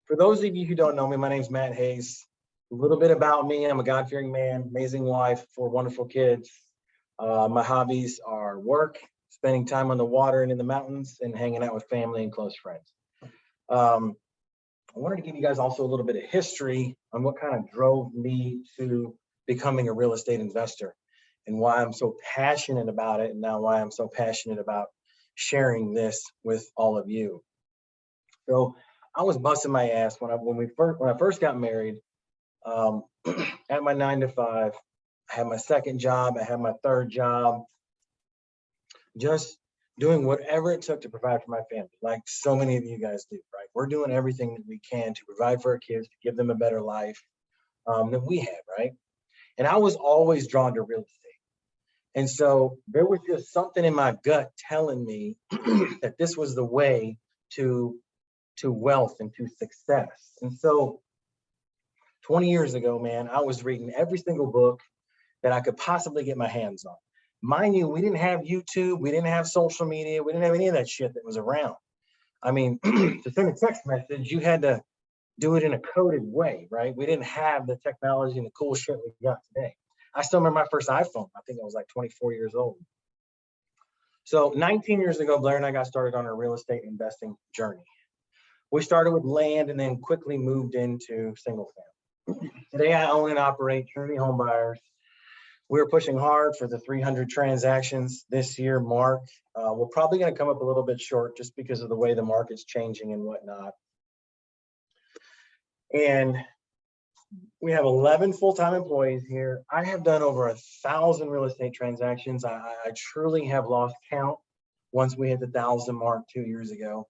For those of you who don't know me, my name's Matt Hayes. A little bit about me: I'm a God-fearing man, amazing wife, 4 wonderful kids. My hobbies are work, spending time on the water and in the mountains, and hanging out with family and close friends. I wanted to give you guys also a little bit of history on what kind of drove me to becoming a real estate investor and why I'm so passionate about it, and now why I'm so passionate about sharing this with all of you. So I was busting my ass when I first got married. At my 9 to 5, I had my second job, I had my third job, just doing whatever it took to provide for my family, like so many of you guys do, right? We're doing everything that we can to provide for our kids, to give them a better life than we had, right? And I was always drawn to real estate. And so there was just something in my gut telling me that this was the way to wealth and to success. And so 20 years ago, man, I was reading every single book that I could possibly get my hands on. Mind you, we didn't have YouTube, we didn't have social media, we didn't have any of that shit that was around. I mean, to send a text message, you had to do it in a coded way, right? We didn't have the technology and the cool shit we got today. I still remember my first iPhone. I think I was like 24 years old. So 19 years ago, Blair and I got started on our real estate investing journey. We started with land and then quickly moved into single family. Today, I own and operate Trinity Home Buyers. We're pushing hard for the 300 transactions this year mark. We're probably going to come up a little bit short just because of the way the market's changing and whatnot. And we have 11 full-time employees here. I have done over 1,000 real estate transactions. I truly have lost count once we hit the 1,000 mark 2 years ago.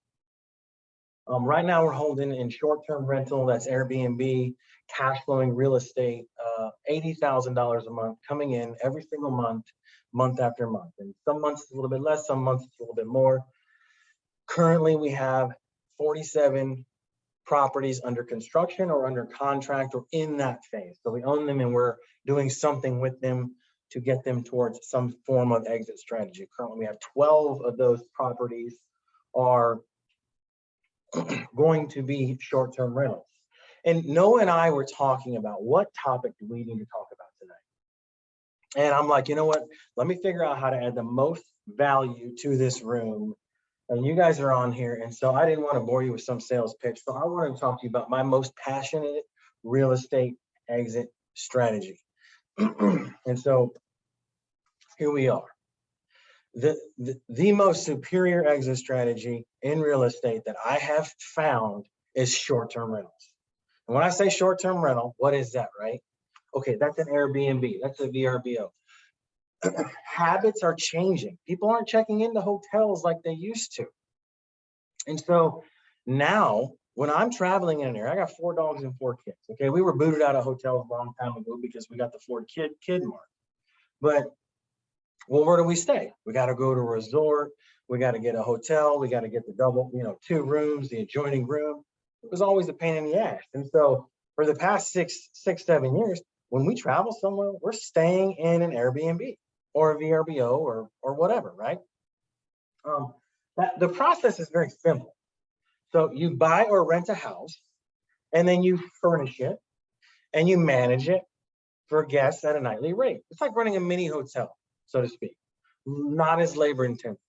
Right now, we're holding in short-term rental, that's Airbnb, cash flowing real estate, $80,000 a month coming in every single month, month after month. And some months it's a little bit less, some months it's a little bit more. Currently, we have 47 properties under construction or under contract or in that phase. So we own them and we're doing something with them to get them towards some form of exit strategy. Currently, we have 12 of those properties are going to be short-term rentals. And Noah and I were talking about what topic do we need to talk about today. And I'm like, you know what? Let me figure out how to add the most value to this room. And you guys are on here. And so I didn't want to bore you with some sales pitch. So I wanted to talk to you about my most passionate real estate exit strategy. And so here we are. The most superior exit strategy in real estate that I have found is short-term rentals. And when I say short-term rental, what is that, right? Okay, that's an Airbnb, that's a VRBO. Habits are changing. People aren't checking into hotels like they used to. And so now when I'm traveling in there, I got 4 dogs and 4 kids. Okay, we were booted out of hotels a long time ago because we got the 4 kid mark. But well, where do we stay? We got to go to a resort. We got to get a hotel. We got to get the double, 2 rooms, the adjoining room. It was always a pain in the ass. And so for the past 7 years, when we travel somewhere, we're staying in an Airbnb or a VRBO or whatever, right? The process is very simple. So you buy or rent a house, and then you furnish it, and you manage it for guests at a nightly rate. It's like running a mini hotel, so to speak, not as labor intensive.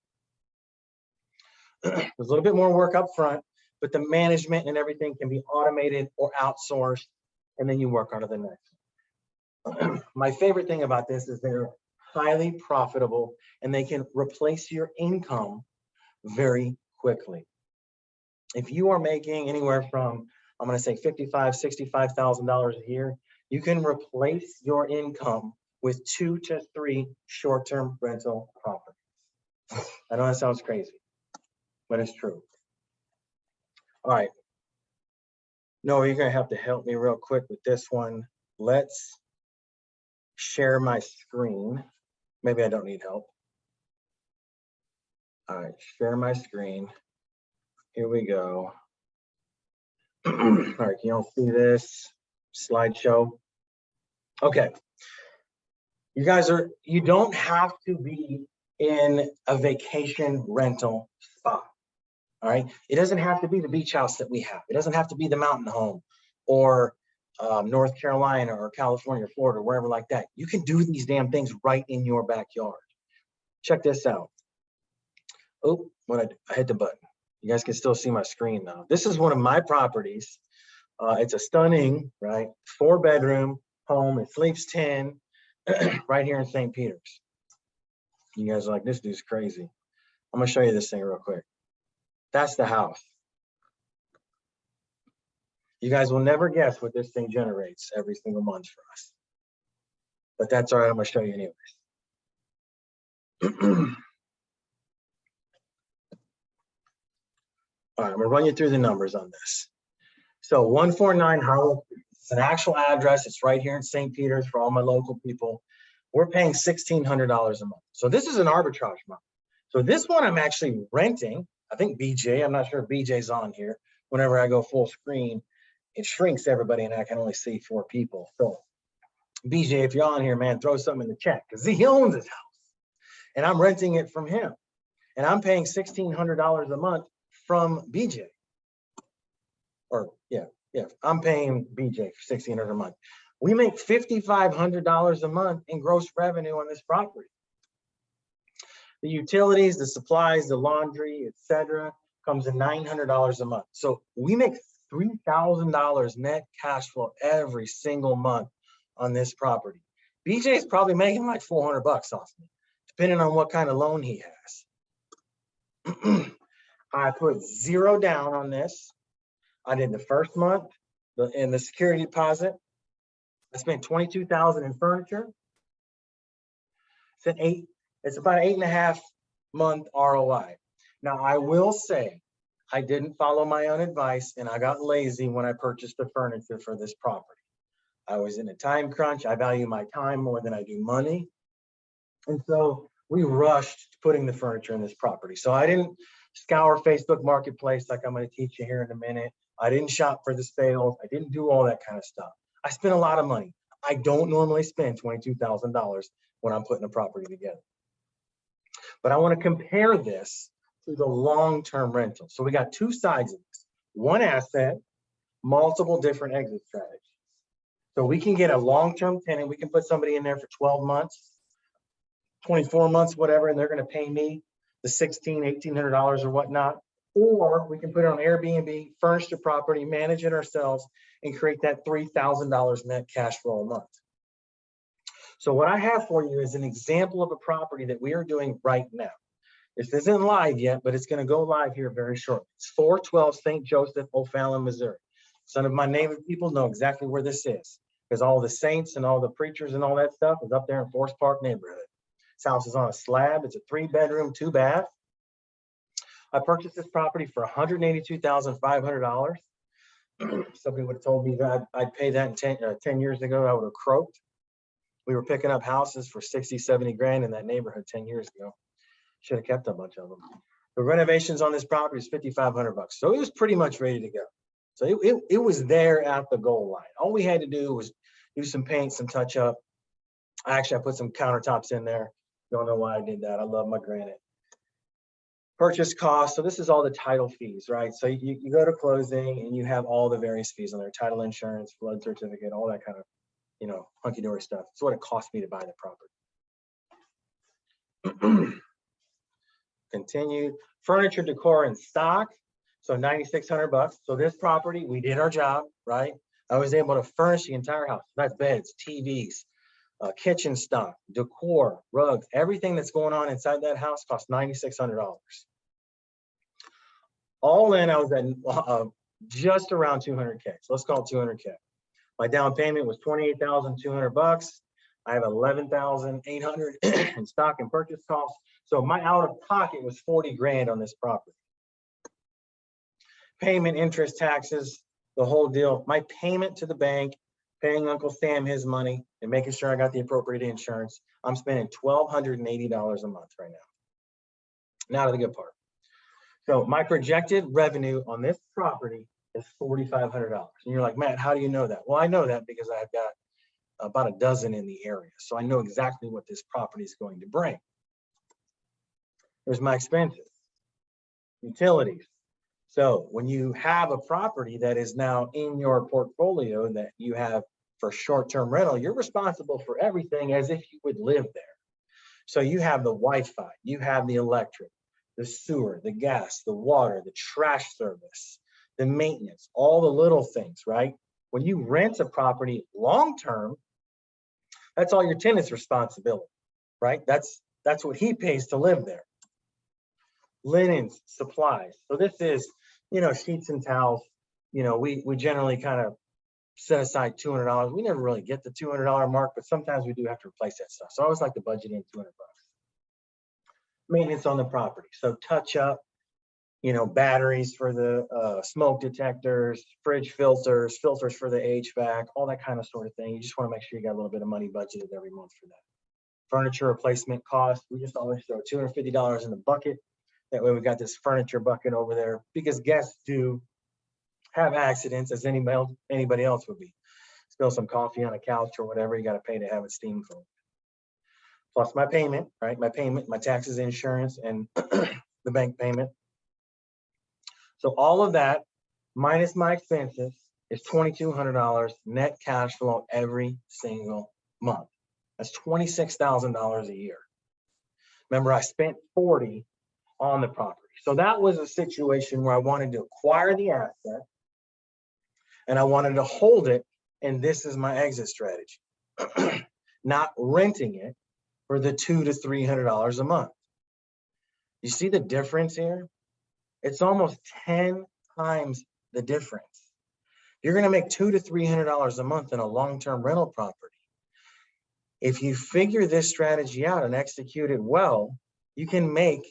There's a little bit more work up front, but the management and everything can be automated or outsourced, and then you work on to the next. My favorite thing about this is they're highly profitable and they can replace your income very quickly. If you are making anywhere from, I'm going to say $55,000, $65,000 a year, you can replace your income with 2 to 3 short-term rental properties. I know that sounds crazy, but it's true. All right. Noah, you're going to have to help me real quick with this one. Let's share my screen. Maybe I don't need help. All right, share my screen. Here we go. All right, can y'all see this slideshow? Okay. You don't have to be in a vacation rental spot. All right. It doesn't have to be the beach house that we have. It doesn't have to be the mountain home or North Carolina or California or Florida, wherever like that. You can do these damn things right in your backyard. Check this out. Oh, when I hit the button, you guys can still see my screen now. This is one of my properties. It's a stunning, right, 4-bedroom home. It sleeps 10 right here in St. Peter's. You guys are like, this dude's crazy. I'm gonna show you this thing real quick. That's the house. You guys will never guess what this thing generates every single month for us. But that's all right, I'm gonna show you anyways. All right, I'm gonna run you through the numbers on this. So 149 Howell, it's an actual address. It's right here in St. Peter's for all my local people. We're paying $1,600 a month. So this is an arbitrage month. So this one I'm actually renting. I think BJ, I'm not sure if BJ's on here. Whenever I go full screen, it shrinks everybody and I can only see 4 people. So BJ, if you're on here, man, throw something in the chat because he owns his house and I'm renting it from him. And I'm paying $1,600 a month from BJ. Or yeah, I'm paying BJ for $1,600 a month. We make $5,500 a month in gross revenue on this property. The utilities, the supplies, the laundry, etc., comes in $900 a month. So we make $3,000 net cash flow every single month on this property. BJ is probably making like $400 off me, depending on what kind of loan he has. I put 0 down on this. I did the first month in the security deposit. I spent $22,000 in furniture. It's about 8.5 month ROI. Now I will say I didn't follow my own advice and I got lazy when I purchased the furniture for this property. I was in a time crunch. I value my time more than I do money. And so we rushed putting the furniture in this property. So I didn't scour Facebook Marketplace like I'm going to teach you here in a minute. I didn't shop for the sales. I didn't do all that kind of stuff. I spent a lot of money. I don't normally spend $22,000 when I'm putting a property together. But I want to compare this to the long-term rental. So we got 2 sides of this. One asset, multiple different exit strategies. So we can get a long-term tenant. We can put somebody in there for 12 months, 24 months, whatever, and they're going to pay me the $1,600, $1,800 or whatnot. Or we can put it on Airbnb, furnish the property, manage it ourselves, and create that $3,000 net cash flow a month. So what I have for you is an example of a property that we are doing right now. This isn't live yet, but it's going to go live here very shortly. It's 412 St. Joseph, O'Fallon, Missouri. Some of my native people know exactly where this is because all the saints and all the preachers and all that stuff is up there in Forest Park neighborhood. This house is on a slab. It's a 3-bedroom, 2-bath. I purchased this property for $182,500. Somebody would have told me that I'd pay that 10 years ago. I would have croaked. We were picking up houses for 60, 70 grand in that neighborhood 10 years ago. Should have kept a bunch of them. The renovations on this property is $5,500. So it was pretty much ready to go. So it was there at the goal line. All we had to do was do some paint, some touch up. I put some countertops in there. Don't know why I did that. I love my granite. Purchase cost. So this is all the title fees, right? So you go to closing and you have all the various fees on there, title insurance, flood certificate, all that kind of, hunky-dory stuff. It's what it cost me to buy the property. Continue. Furniture, decor, and stock. So $9,600. So this property, we did our job, right? I was able to furnish the entire house. That's beds, TVs, kitchen stock, decor, rugs, everything that's going on inside that house cost $9,600. All in, I was at just around 200K. So let's call it 200K. My down payment was $28,200. I have $11,800 in stock and purchase costs. So my out of pocket was 40 grand on this property. Payment, interest, taxes, the whole deal. My payment to the bank, paying Uncle Sam his money and making sure I got the appropriate insurance. I'm spending $1,280 a month right now. Now to the good part. So my projected revenue on this property is $4,500. And you're like, Matt, how do you know that? Well, I know that because I've got about a dozen in the area. So I know exactly what this property is going to bring. Here's my expenses. Utilities, So when you have a property that is now in your portfolio that you have for short-term rental, you're responsible for everything as if you would live there. So you have the Wi-Fi, you have the electric, the sewer, the gas, the water, the trash service, the maintenance, all the little things, right? When you rent a property long-term, that's all your tenant's responsibility, right? That's what he pays to live there. Linens, supplies. So this is, sheets and towels. We generally kind of set aside $200. We never really get the $200 mark, but sometimes we do have to replace that stuff. So I always like to budget in $200. Maintenance on the property. So touch up, batteries for the smoke detectors, fridge filters for the HVAC, all that kind of sort of thing. You just want to make sure you got a little bit of money budgeted every month for that. Furniture replacement cost, we just always throw $250 in the bucket. That way we got this furniture bucket over there, because guests do have accidents as anybody else would be. Spill some coffee on a couch or whatever, you got to pay to have it steam cleaned. Plus my payment, right? My taxes, insurance, and the bank payment. So all of that minus my expenses is $2,200 net cash flow every single month. That's $26,000 a year. Remember, I spent $40,000 on the property. So that was a situation where I wanted to acquire the asset and I wanted to hold it. And this is my exit strategy. Not renting it for the $200 to $300 a month. You see the difference here? It's almost 10 times the difference. You're going to make $200 to $300 a month in a long-term rental property. If you figure this strategy out and execute it well, you can make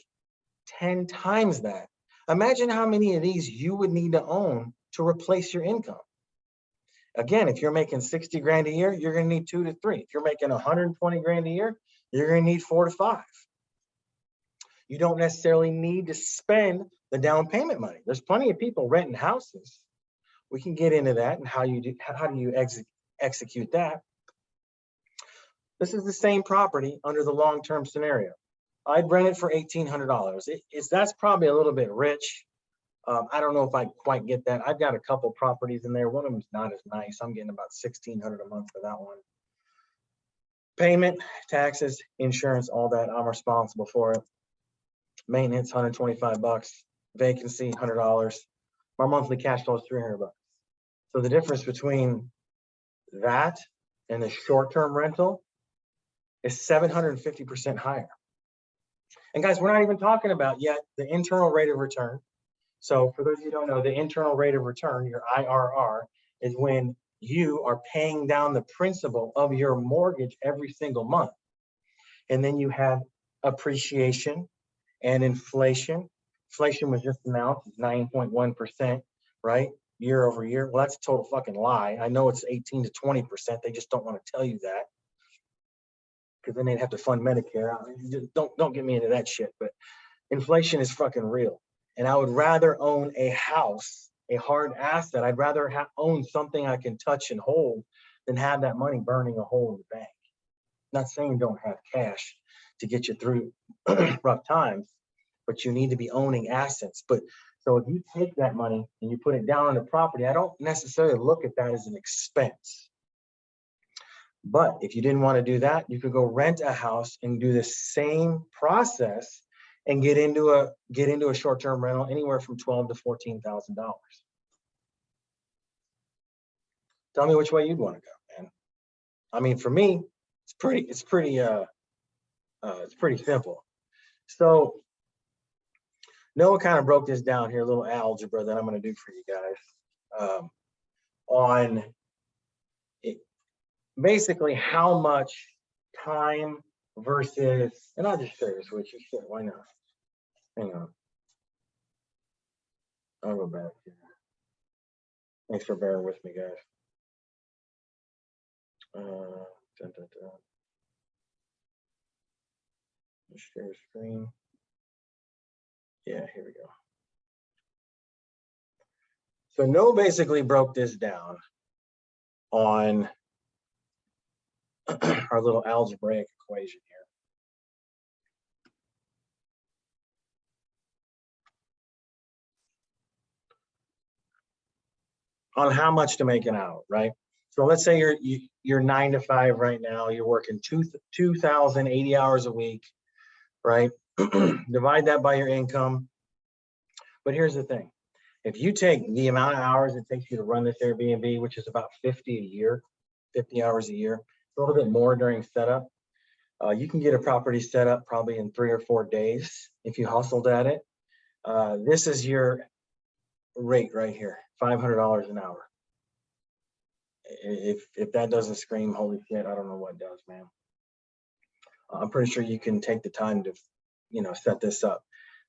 10 times that. Imagine how many of these you would need to own to replace your income. Again, if you're making 60 grand a year, you're going to need 2 to 3. If you're making 120 grand a year, you're going to need 4 to 5. You don't necessarily need to spend the down payment money. There's plenty of people renting houses. We can get into that and how do you execute that. This is the same property under the long-term scenario. I'd rent it for $1,800. That's probably a little bit rich. I don't know if I quite get that. I've got a couple properties in there. One of them's not as nice. I'm getting about $1,600 a month for that one. Payment, taxes, insurance, all that, I'm responsible for it. Maintenance, $125. Vacancy, $100. My monthly cash flow is $300. So the difference between that and the short-term rental is 750% higher. And guys, we're not even talking about yet the internal rate of return. So for those of you who don't know, the internal rate of return, your IRR, is when you are paying down the principal of your mortgage every single month. And then you have appreciation and inflation. Inflation was just announced, 9.1%, right? Year over year. Well, that's a total fucking lie. I know it's 18 to 20%. They just don't want to tell you that, because then they'd have to fund Medicare. Don't get me into that shit, but inflation is fucking real. And I would rather own a house, a hard asset. I'd rather own something I can touch and hold than have that money burning a hole in the bank. I'm not saying don't have cash to get you through rough times, but you need to be owning assets. But so if you take that money and you put it down on the property, I don't necessarily look at that as an expense. But if you didn't want to do that, you could go rent a house and do the same process and get into a short-term rental anywhere from $12,000 to $14,000. Tell me which way you'd want to go, man. I mean, for me, it's pretty simple. So Noah kind of broke this down here, a little algebra that I'm going to do for you guys on basically how much time versus, and I'll just share this with you. Shit, why not? Hang on. I'll go back here. Thanks for bearing with me, guys. Share screen. Yeah, here we go. So Noah basically broke this down on our little algebraic equation here. on how much to make an hour, right? So let's say you're 9 to 5 right now. You're working 2,080 hours a week, right? Divide that by your income. But here's the thing. If you take the amount of hours it takes you to run this Airbnb, which is about 50 a year, 50 hours a year, a little bit more during setup, you can get a property set up probably in 3 or 4 days if you hustled at it. This is your rate right here, $500 an hour. If that doesn't scream holy shit, I don't know what does, man. I'm pretty sure you can take the time to, set this up.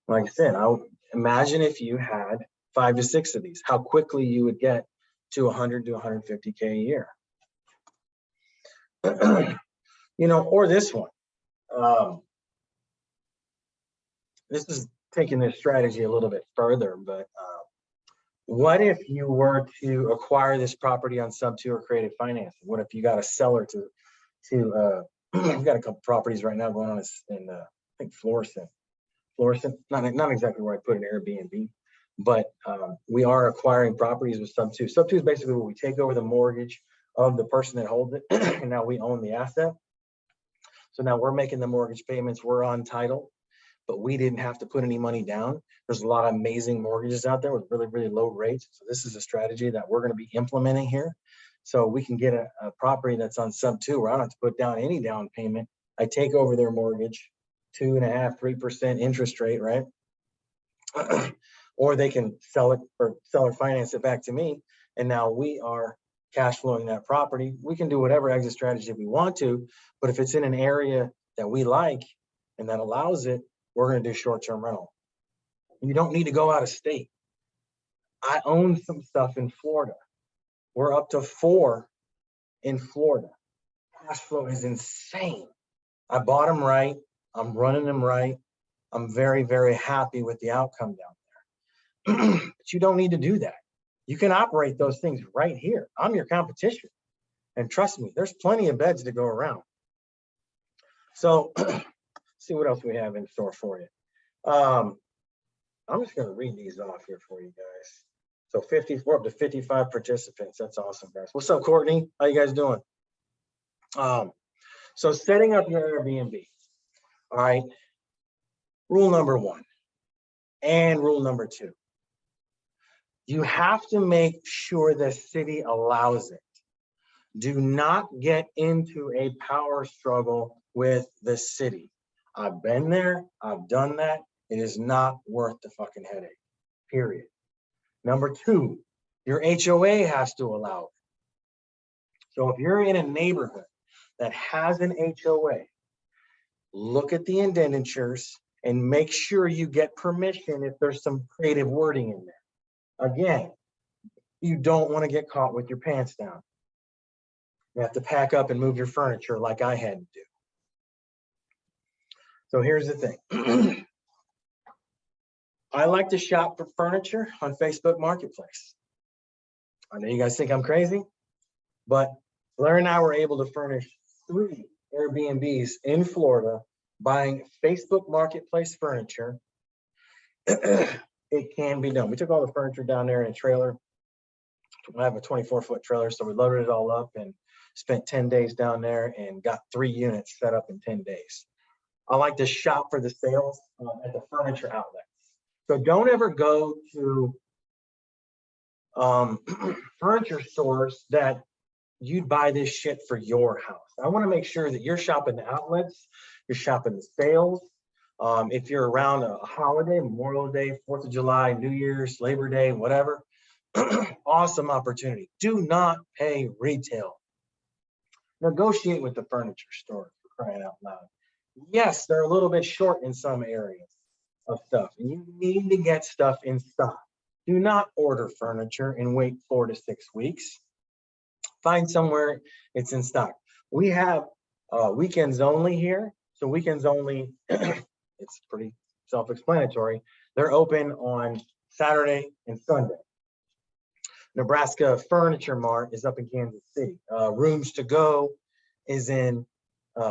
Like I said, I would imagine if you had 5 to 6 of these, how quickly you would get to 100 to 150K a year. Or this one. This is taking this strategy a little bit further, but what if you were to acquire this property on sub 2 or creative financing? What if you got a seller to I've got a couple properties right now going on in I think Florissant, not exactly where I put an Airbnb, but we are acquiring properties with sub 2. Sub 2 is basically where we take over the mortgage of the person that holds it, and now we own the asset. So now we're making the mortgage payments, we're on title, but we didn't have to put any money down. There's a lot of amazing mortgages out there with really, really low rates. So this is a strategy that we're going to be implementing here. So we can get a property that's on sub 2 where I don't have to put down any down payment. I take over their mortgage, 2.5%, 3% interest rate, right? Or they can sell it or seller finance it back to me. And now we are cash flowing that property. We can do whatever exit strategy we want to, but if it's in an area that we like and that allows it, we're going to do short-term rental. You don't need to go out of state. I own some stuff in Florida. We're up to 4 in Florida. Cash flow is insane. I bought them right. I'm running them right. I'm very, very happy with the outcome down there. But you don't need to do that. You can operate those things right here. I'm your competition. And trust me, there's plenty of beds to go around. So see what else we have in store for you. I'm just going to read these off here for you guys. So we're up to 55 participants. That's awesome, guys. What's up, Courtney? How you guys doing? So setting up your Airbnb. All right. Rule number 1 and rule number 2. You have to make sure the city allows it. Do not get into a power struggle with the city. I've been there. I've done that. It is not worth the fucking headache, period. Number 2, your HOA has to allow it. So if you're in a neighborhood that has an HOA, look at the indentures and make sure you get permission if there's some creative wording in there. Again, you don't want to get caught with your pants down. You have to pack up and move your furniture like I had to do. So here's the thing. I like to shop for furniture on Facebook Marketplace. I know you guys think I'm crazy, but Blair and I were able to furnish 3 Airbnbs in Florida buying Facebook Marketplace furniture. It can be done. We took all the furniture down there in a trailer. I have a 24-foot trailer, so we loaded it all up and spent 10 days down there and got 3 units set up in 10 days. I like to shop for the sales at the furniture outlets. So don't ever go to furniture stores that you'd buy this shit for your house. I want to make sure that you're shopping the outlets, you're shopping the sales. If you're around a holiday, Memorial Day, 4th of July, New Year's, Labor Day, whatever, awesome opportunity. Do not pay retail. Negotiate with the furniture store, for crying out loud. Yes, they're a little bit short in some areas of stuff, and you need to get stuff in stock. Do not order furniture and wait 4 to 6 weeks. Find somewhere it's in stock. We have weekends only here. So weekends only, it's pretty self-explanatory. They're open on Saturday and Sunday. Nebraska Furniture Mart is up in Kansas City. Rooms to Go is in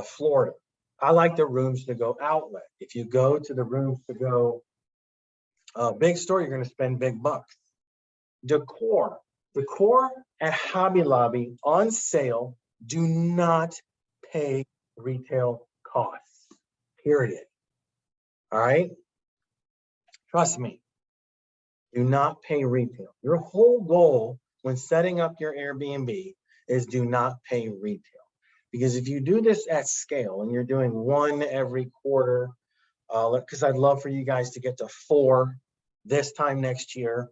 Florida. I like the Rooms to Go outlet. If you go to the Rooms to Go big store, you're going to spend big bucks. Decor. Decor at Hobby Lobby on sale do not pay retail costs, period. All right? Trust me, do not pay retail. Your whole goal when setting up your Airbnb is do not pay retail. Because if you do this at scale and you're doing one every quarter, because I'd love for you guys to get to 4 this time next year,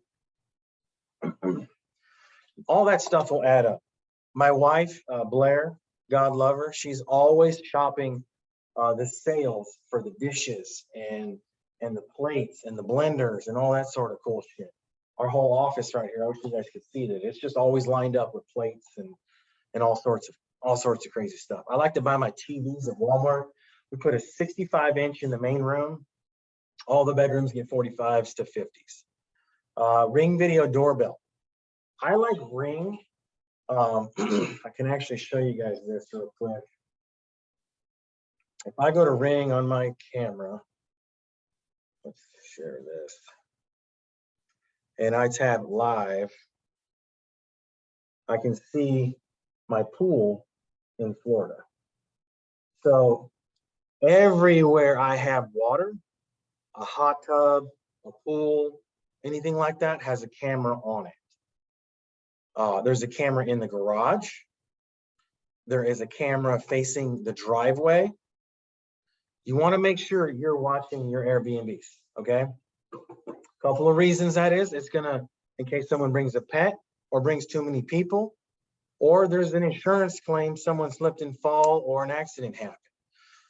all that stuff will add up. My wife, Blair, God love her, she's always shopping the sales for the dishes and the plates and the blenders and all that sort of cool shit. Our whole office right here, I wish you guys could see that. It's just always lined up with plates and all sorts of crazy stuff. I like to buy my TVs at Walmart. We put a 65-inch in the main room. All the bedrooms get 45s to 50s. Ring video doorbell. I like Ring. I can actually show you guys this real quick. If I go to Ring on my camera, let's share this, and I tap live, I can see my pool in Florida. So everywhere I have water, a hot tub, a pool, anything like that has a camera on it. There's a camera in the garage. There is a camera facing the driveway. You want to make sure you're watching your Airbnbs, okay? A couple of reasons that is, it's gonna, in case someone brings a pet or brings too many people, or there's an insurance claim, someone slipped and fall or an accident happened.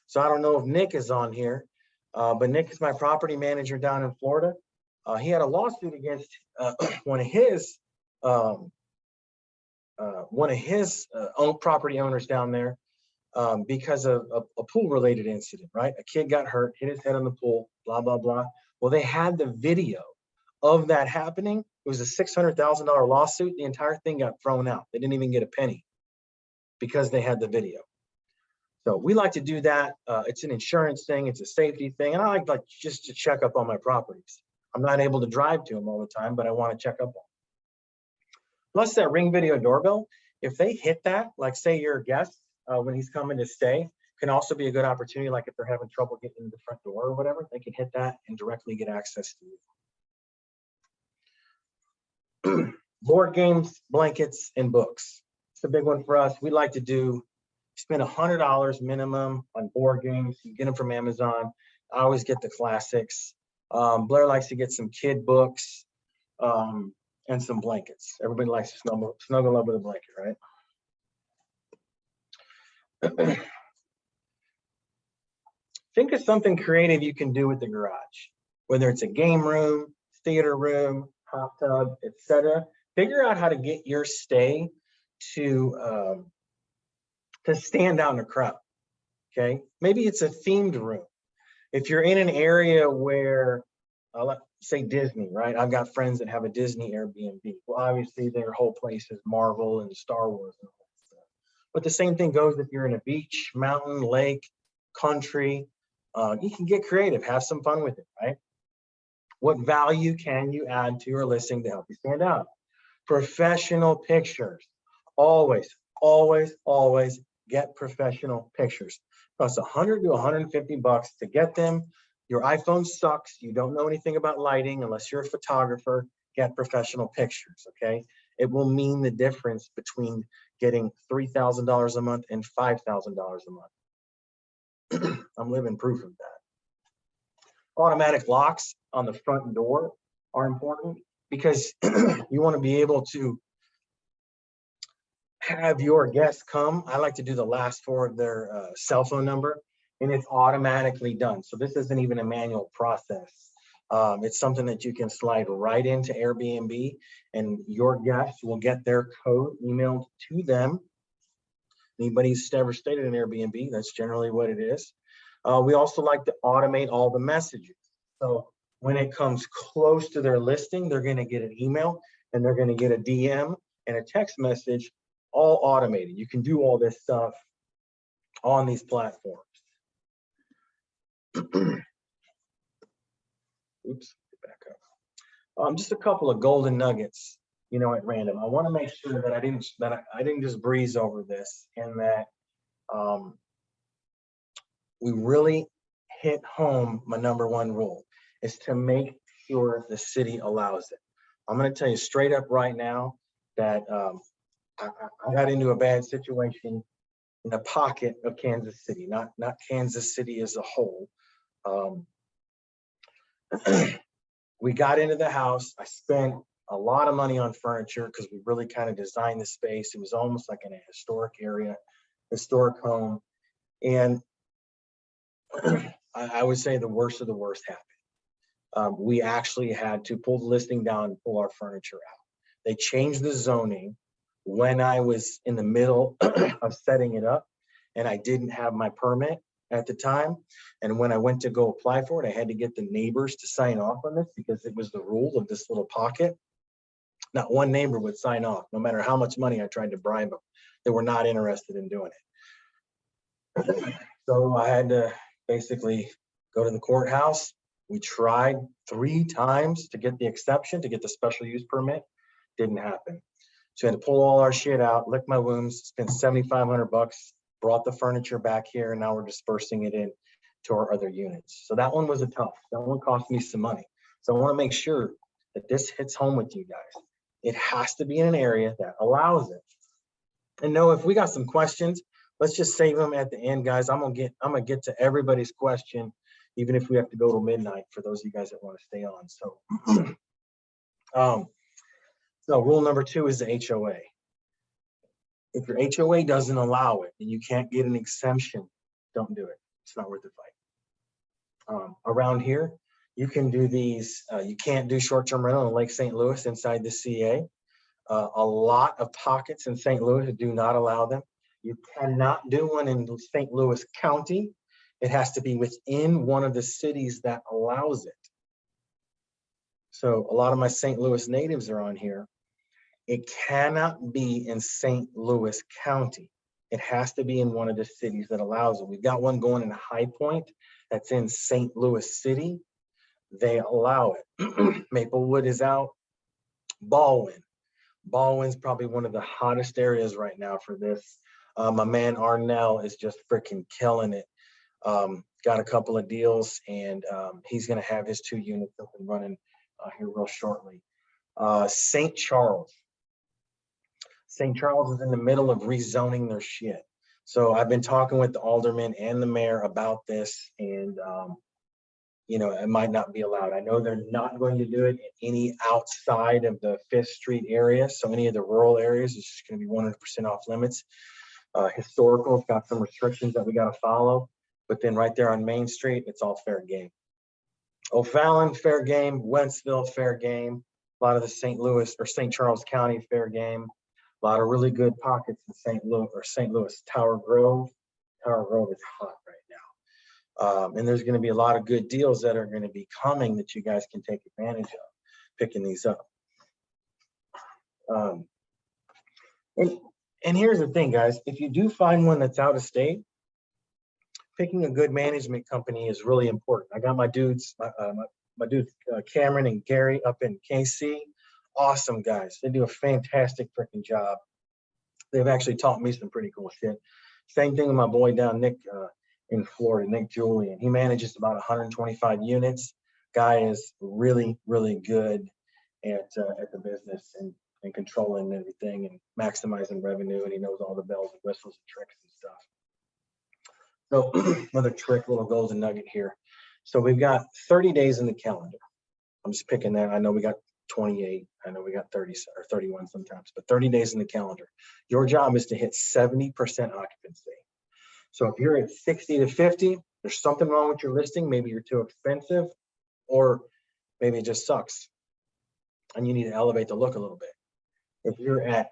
So I don't know if Nick is on here, but Nick is my property manager down in Florida. He had a lawsuit against one of his own property owners down there because of a pool-related incident, right? A kid got hurt, hit his head on the pool, blah, blah, blah. Well, they had the video of that happening. It was a $600,000 lawsuit. The entire thing got thrown out. They didn't even get a penny because they had the video. So we like to do that. It's an insurance thing. It's a safety thing. And I like just to check up on my properties. I'm not able to drive to them all the time, but I want to check up on them. Plus that Ring video doorbell, if they hit that, like say you're a guest when he's coming to stay, can also be a good opportunity. Like if they're having trouble getting into the front door or whatever, they can hit that and directly get access to you. Board games, blankets, and books. It's a big one for us. We like to do, spend $100 minimum on board games. You get them from Amazon. I always get the classics. Blair likes to get some kid books and some blankets. Everybody likes to snuggle up with a blanket, right? Think of something creative you can do with the garage, whether it's a game room, theater room, hot tub, etc. Figure out how to get your stay to stand out in a crowd. Okay, maybe it's a themed room. If you're in an area where, let's say Disney, right? I've got friends that have a Disney Airbnb. Well, obviously their whole place is Marvel and Star Wars and all that stuff. But the same thing goes if you're in a beach, mountain, lake, country. You can get creative, have some fun with it, right? What value can you add to your listing to help you stand out? Professional pictures. Always, always, always get professional pictures. Costs $100 to $150 to get them. Your iPhone sucks. You don't know anything about lighting unless you're a photographer. Get professional pictures, okay? It will mean the difference between getting $3,000 a month and $5,000 a month. I'm living proof of that. Automatic locks on the front door are important because you want to be able to have your guests come. I like to do the last 4 of their cell phone number, and it's automatically done. So this isn't even a manual process. It's something that you can slide right into Airbnb, and your guests will get their code emailed to them. Anybody who's ever stayed at an Airbnb, that's generally what it is. We also like to automate all the messages. So when it comes close to their listing, they're going to get an email and they're going to get a DM and a text message, all automated. You can do all this stuff on these platforms. Oops, get back up. Just a couple of golden nuggets at random. I want to make sure that I didn't just breeze over this, and that we really hit home my number one rule is to make sure the city allows it. I'm going to tell you straight up right now that I got into a bad situation in a pocket of Kansas City, not Kansas City as a whole. We got into the house. I spent a lot of money on furniture because we really kind of designed the space. It was almost like in a historic area, historic home. And I would say the worst of the worst happened. We actually had to pull the listing down and pull our furniture out. They changed the zoning when I was in the middle of setting it up, and I didn't have my permit at the time. And when I went to go apply for it, I had to get the neighbors to sign off on this because it was the rule of this little pocket. Not one neighbor would sign off, no matter how much money I tried to bribe them. They were not interested in doing it. So I had to basically go to the courthouse. We tried 3 times to get the exception, to get the special use permit. Didn't happen. So I had to pull all our shit out, lick my wounds, spend $7,500, brought the furniture back here, and now we're dispersing it in to our other units. So that one was a tough. That one cost me some money. So I want to make sure that this hits home with you guys. It has to be in an area that allows it. And no, if we got some questions, let's just save them at the end, guys. I'm gonna get to everybody's question, even if we have to go till midnight for those of you guys that want to stay on. So, so rule number 2 is the HOA. If your HOA doesn't allow it and you can't get an exemption, don't do it. It's not worth the fight. Around here, you can do these. You can't do short-term rental in Lake St. Louis inside the CA. A lot of pockets in St. Louis do not allow them. You cannot do one in St. Louis County. It has to be within one of the cities that allows it. So a lot of my St. Louis natives are on here. It cannot be in St. Louis County. It has to be in one of the cities that allows it. We've got one going in High Point that's in St. Louis City. They allow it. Maplewood is out. Baldwin's probably one of the hottest areas right now for this. My man Arnell is just freaking killing it. Got a couple of deals, and he's going to have his 2 units up and running here real shortly. St. Charles. St. Charles is in the middle of rezoning their shit. So I've been talking with the alderman and the mayor about this, and it might not be allowed. I know they're not going to do it in any outside of the 5th Street area. So any of the rural areas is just going to be 100% off limits. Historical's got some restrictions that we got to follow, but then right there on Main Street, it's all fair game. O'Fallon, fair game. Westville, fair game. A lot of the St. Louis or St. Charles County, fair game. A lot of really good pockets in St. Louis. Tower Grove. Tower Grove is hot right now. And there's going to be a lot of good deals that are going to be coming that you guys can take advantage of, picking these up. And here's the thing, guys. If you do find one that's out of state, picking a good management company is really important. I got my dudes, Cameron and Gary up in KC. Awesome guys. They do a fantastic freaking job. They've actually taught me some pretty cool shit. Same thing with my boy down Nick in Florida, Nick Julian. He manages about 125 units. Guy is really, really good at the business and controlling everything and maximizing revenue, and he knows all the bells and whistles and tricks and stuff. So another trick, little golden nugget here. So we've got 30 days in the calendar. I'm just picking that. I know we got 28. I know we got 30 or 31 sometimes, but 30 days in the calendar. Your job is to hit 70% occupancy. So if you're at 60 to 50, there's something wrong with your listing. Maybe you're too expensive, or maybe it just sucks and you need to elevate the look a little bit. If you're at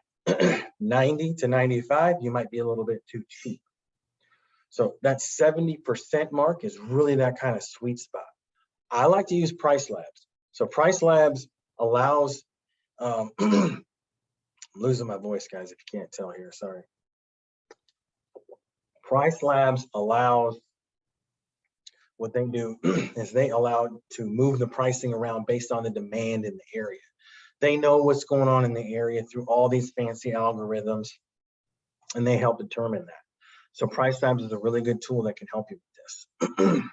90 to 95, you might be a little bit too cheap. So that 70% mark is really that kind of sweet spot. I like to use Price Labs. So Price Labs allows, I'm losing my voice, guys, if you can't tell here, sorry. Price Labs allows, what they do is they allow to move the pricing around based on the demand in the area. They know what's going on in the area through all these fancy algorithms, and they help determine that. So Price Labs is a really good tool that can help you with this. Let's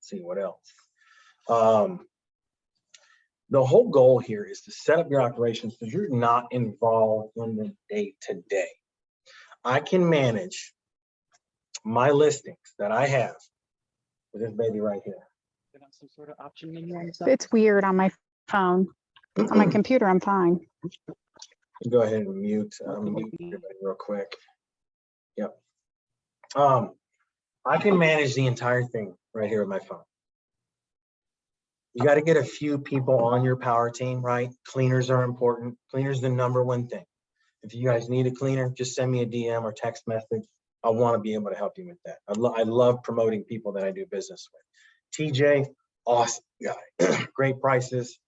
see what else. The whole goal here is to set up your operations so you're not involved in the day-to-day. I can manage my listings that I have with this baby right here. Some sort of option menu on the side. It's weird on my phone. On my computer, I'm fine. Go ahead and mute everybody real quick. Yep. I can manage the entire thing right here with my phone. You got to get a few people on your power team, right? Cleaners are important. Cleaners the #1 thing. If you guys need a cleaner, just send me a DM or text message. I want to be able to help you with that. I love promoting people that I do business with. TJ, awesome guy, great prices,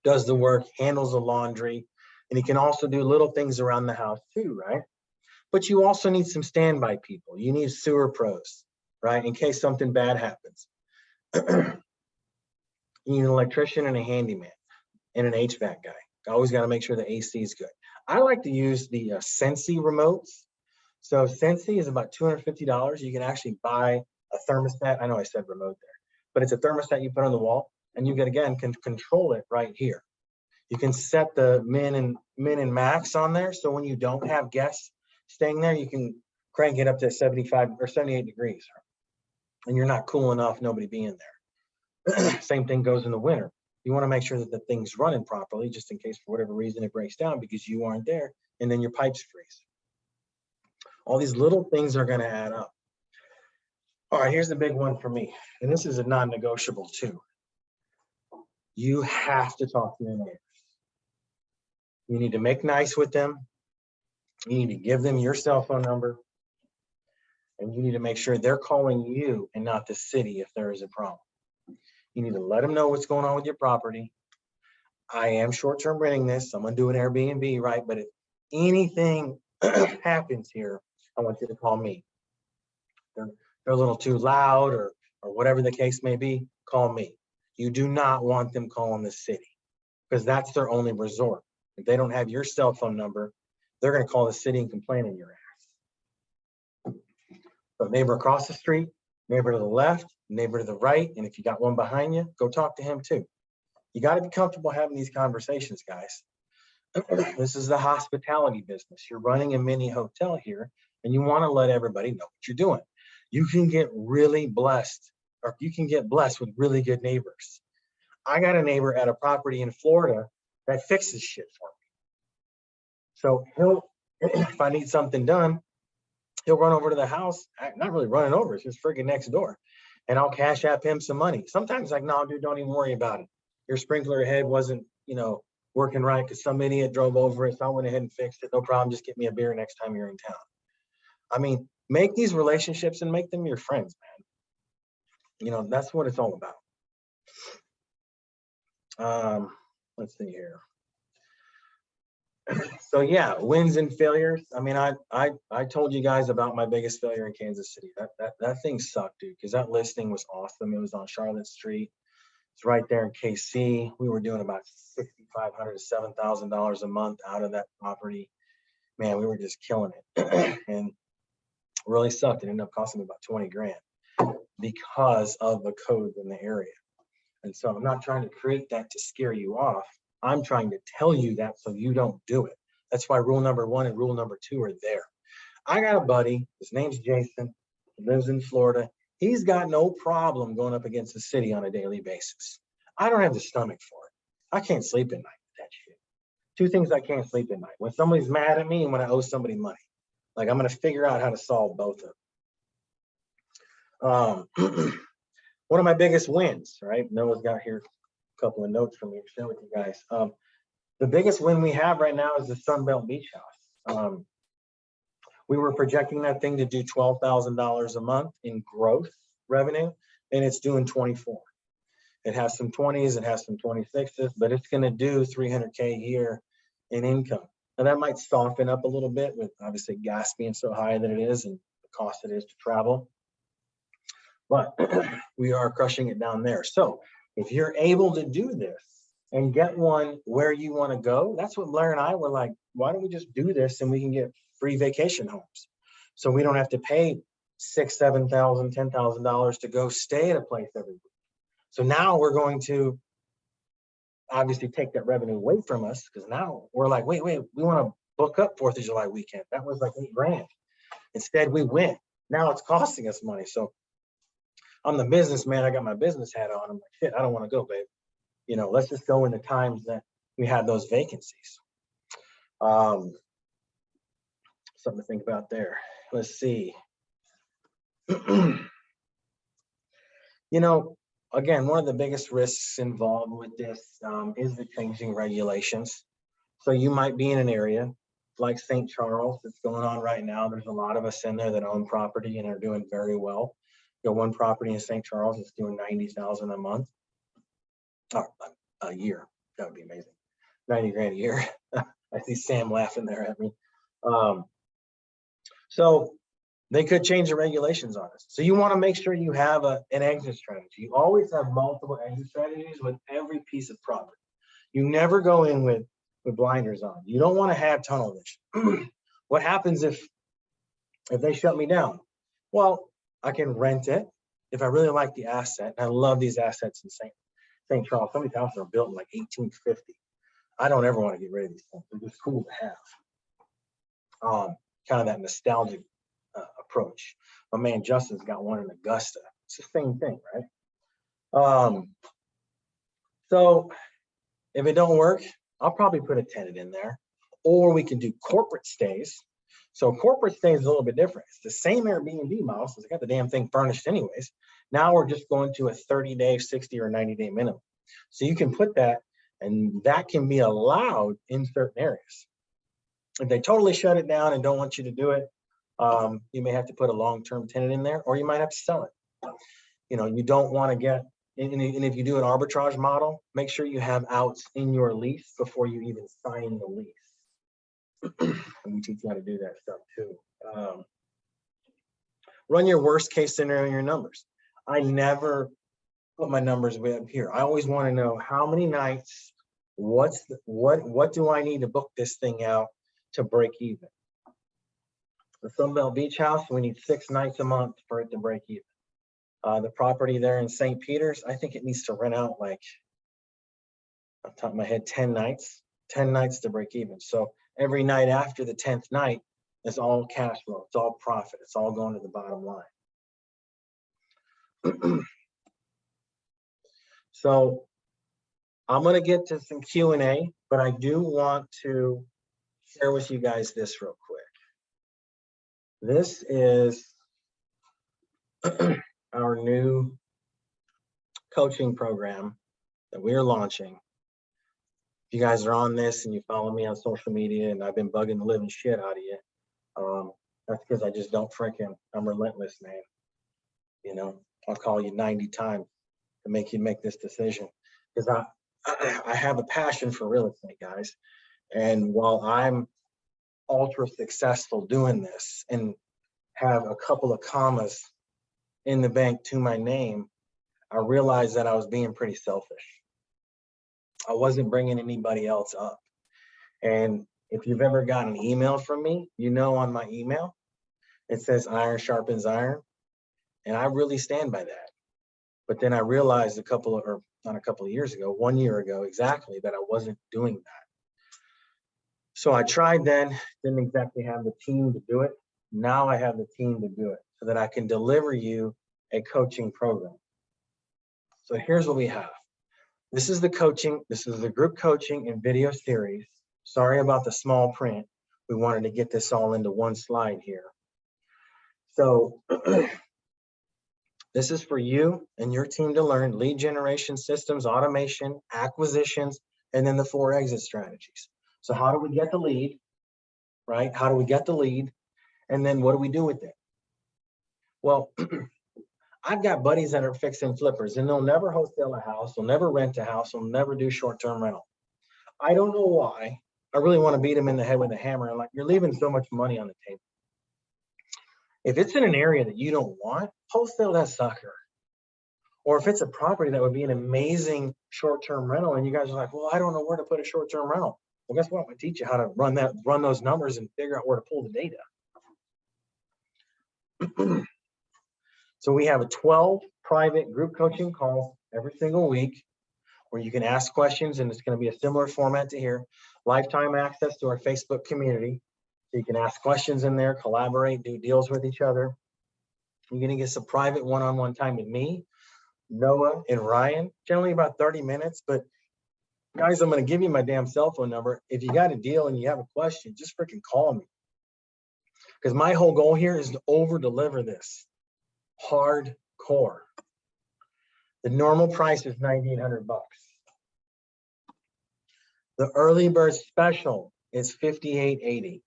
does the work, handles the laundry, and he can also do little things around the house too, right? But you also need some standby people. You need sewer pros, right? In case something bad happens. You need an electrician and a handyman and an HVAC guy. Always got to make sure the AC is good. I like to use the Sensi remotes. So Sensi is about $250. You can actually buy a thermostat. I know I said remote there, but it's a thermostat you put on the wall, and you can control it right here. You can set the min and max on there. So when you don't have guests staying there, you can crank it up to 75 or 78 degrees, and you're not cool enough, nobody being there. Same thing goes in the winter. You want to make sure that the thing's running properly, just in case for whatever reason it breaks down because you aren't there, and then your pipes freeze. All these little things are going to add up. All right, here's the big one for me, and this is a non-negotiable too. You have to talk to your neighbors. You need to make nice with them. You need to give them your cell phone number, and you need to make sure they're calling you and not the city if there is a problem. You need to let them know what's going on with your property. I am short-term renting this. I'm going to do an Airbnb, right? But if anything happens here, I want you to call me. They're a little too loud or whatever the case may be, call me. You do not want them calling the city because that's their only resort. If they don't have your cell phone number, they're going to call the city and complain on your ass. So neighbor across the street, neighbor to the left, neighbor to the right, and if you got one behind you, go talk to him too. You got to be comfortable having these conversations, guys. This is the hospitality business. You're running a mini hotel here, and you want to let everybody know what you're doing. You can get really blessed, or you can get blessed with really good neighbors. I got a neighbor at a property in Florida that fixes shit for me. So he'll, if I need something done, he'll run over to the house, not really running over, it's just friggin' next door. And I'll cash app him some money. Sometimes like, no, dude, don't even worry about it. Your sprinkler head wasn't, working right because some idiot drove over it. So I went ahead and fixed it. No problem. Just get me a beer next time you're in town. I mean, make these relationships and make them your friends, man. That's what it's all about. Let's see here. So yeah, wins and failures. I mean, I told you guys about my biggest failure in Kansas City. That thing sucked, dude, because that listing was awesome. It was on Charlotte Street. It's right there in KC. We were doing about $6,500 to $7,000 a month out of that property. Man, we were just killing it, and really sucked. It ended up costing me about 20 grand because of the codes in the area. And so I'm not trying to create that to scare you off. I'm trying to tell you that so you don't do it. That's why rule number 1 and rule number 2 are there. I got a buddy, his name's Jason, he lives in Florida. He's got no problem going up against the city on a daily basis. I don't have the stomach for it. I can't sleep at night with that shit. 2 things I can't sleep at night: when somebody's mad at me and when I owe somebody money. Like, I'm going to figure out how to solve both of them. One of my biggest wins, right? Noah's got here a couple of notes for me to share with you guys. The biggest win we have right now is the Sunbelt Beach House. We were projecting that thing to do $12,000 a month in growth revenue, and it's doing 24. It has some 20s, it has some 26s, but it's going to do 300K a year in income. Now that might soften up a little bit with obviously gas being so high that it is and the cost it is to travel. But we are crushing it down there. So if you're able to do this and get one where you want to go. That's what Blair and I were like, why don't we just do this and we can get free vacation homes? So we don't have to pay $6,000, $7,000, $10,000 to go stay at a place every week. So now we're going to obviously take that revenue away from us, because now we're like, wait, we want to book up 4th of July weekend. That was like $8,000. Instead, we went. Now it's costing us money. So I'm the businessman. I got my business hat on. I'm like, shit, I don't want to go, babe. You know, let's just go in the times that we had those vacancies. Something to think about there. Let's see. You know, again, one of the biggest risks involved with this is the changing regulations. So you might be in an area like St. Charles that's going on right now. There's a lot of us in there that own property and are doing very well. You know, one property in St. Charles is doing $90,000 a month, or a year. That would be amazing. 90 grand a year. I see Sam laughing there at me. So they could change the regulations on us. So you want to make sure you have an exit strategy. You always have multiple exit strategies with every piece of property. You never go in with blinders on. You don't want to have tunnel vision. What happens if they shut me down? Well, I can rent it if I really like the asset. And I love these assets in St. Charles. Some of these houses are built in like 1850. I don't ever want to get rid of these things. They're just cool to have. Kind of that nostalgic approach. My man Justin's got one in Augusta. It's the same thing, right? So if it don't work, I'll probably put a tenant in there, or we can do corporate stays. So corporate stays is a little bit different. It's the same Airbnb model, so they got the damn thing furnished anyways. Now we're just going to a 30-day, 60 or 90-day minimum. So you can put that, and that can be allowed in certain areas. If they totally shut it down and don't want you to do it, you may have to put a long-term tenant in there, or you might have to sell it. You know, you don't want to get, and if you do an arbitrage model, make sure you have outs in your lease before you even sign the lease. And we teach you how to do that stuff too. Run your worst case scenario in your numbers. I never put my numbers way up here. I always want to know how many nights, what do I need to book this thing out to break even? The Sunbelt Beach House, we need 6 nights a month for it to break even. The property there in St. Peter's, I think it needs to rent out like, off the top of my head, 10 nights to break even. So every night after the 10th night is all cash flow. It's all profit. It's all going to the bottom line. So I'm going to get to some Q&A, but I do want to share with you guys this real quick. This is our new coaching program that we're launching. If you guys are on this and you follow me on social media, and I've been bugging the living shit out of you, that's because I just don't I'm relentless, man. You know, I'll call you 90 times to make you make this decision, because I have a passion for real estate, guys. And while I'm ultra successful doing this and have a couple of commas in the bank to my name, I realized that I was being pretty selfish. I wasn't bringing anybody else up. And if you've ever gotten an email from me, you know, on my email, it says iron sharpens iron. And I really stand by that. But then I realized not 1 year ago exactly, that I wasn't doing that. So I tried then, didn't exactly have the team to do it. Now I have the team to do it so that I can deliver you a coaching program. So here's what we have. This is the coaching. This is the group coaching and video series. Sorry about the small print. We wanted to get this all into one slide here. So this is for you and your team to learn lead generation systems, automation, acquisitions, and then the 4 exit strategies. So how do we get the lead, right? How do we get the lead? And then what do we do with it? Well, I've got buddies that are fixing flippers, and they'll never wholesale a house. They'll never rent a house. They'll never do short-term rental. I don't know why. I really want to beat them in the head with a hammer. I'm like, you're leaving so much money on the table. If it's in an area that you don't want, wholesale that sucker. Or if it's a property that would be an amazing short-term rental and you guys are like, well, I don't know where to put a short-term rental. Well, guess what? I'm gonna teach you how to run those numbers and figure out where to pull the data. So we have a 12 private group coaching calls every single week where you can ask questions, and it's going to be a similar format to here. Lifetime access to our Facebook community. So you can ask questions in there, collaborate, do deals with each other. You're going to get some private one-on-one time with me, Noah, and Ryan, generally about 30 minutes. But guys, I'm going to give you my damn cell phone number. If you got a deal and you have a question, just freaking call me. Because my whole goal here is to over-deliver this. Hardcore. The normal price is $1,900. The early bird special is $58.80.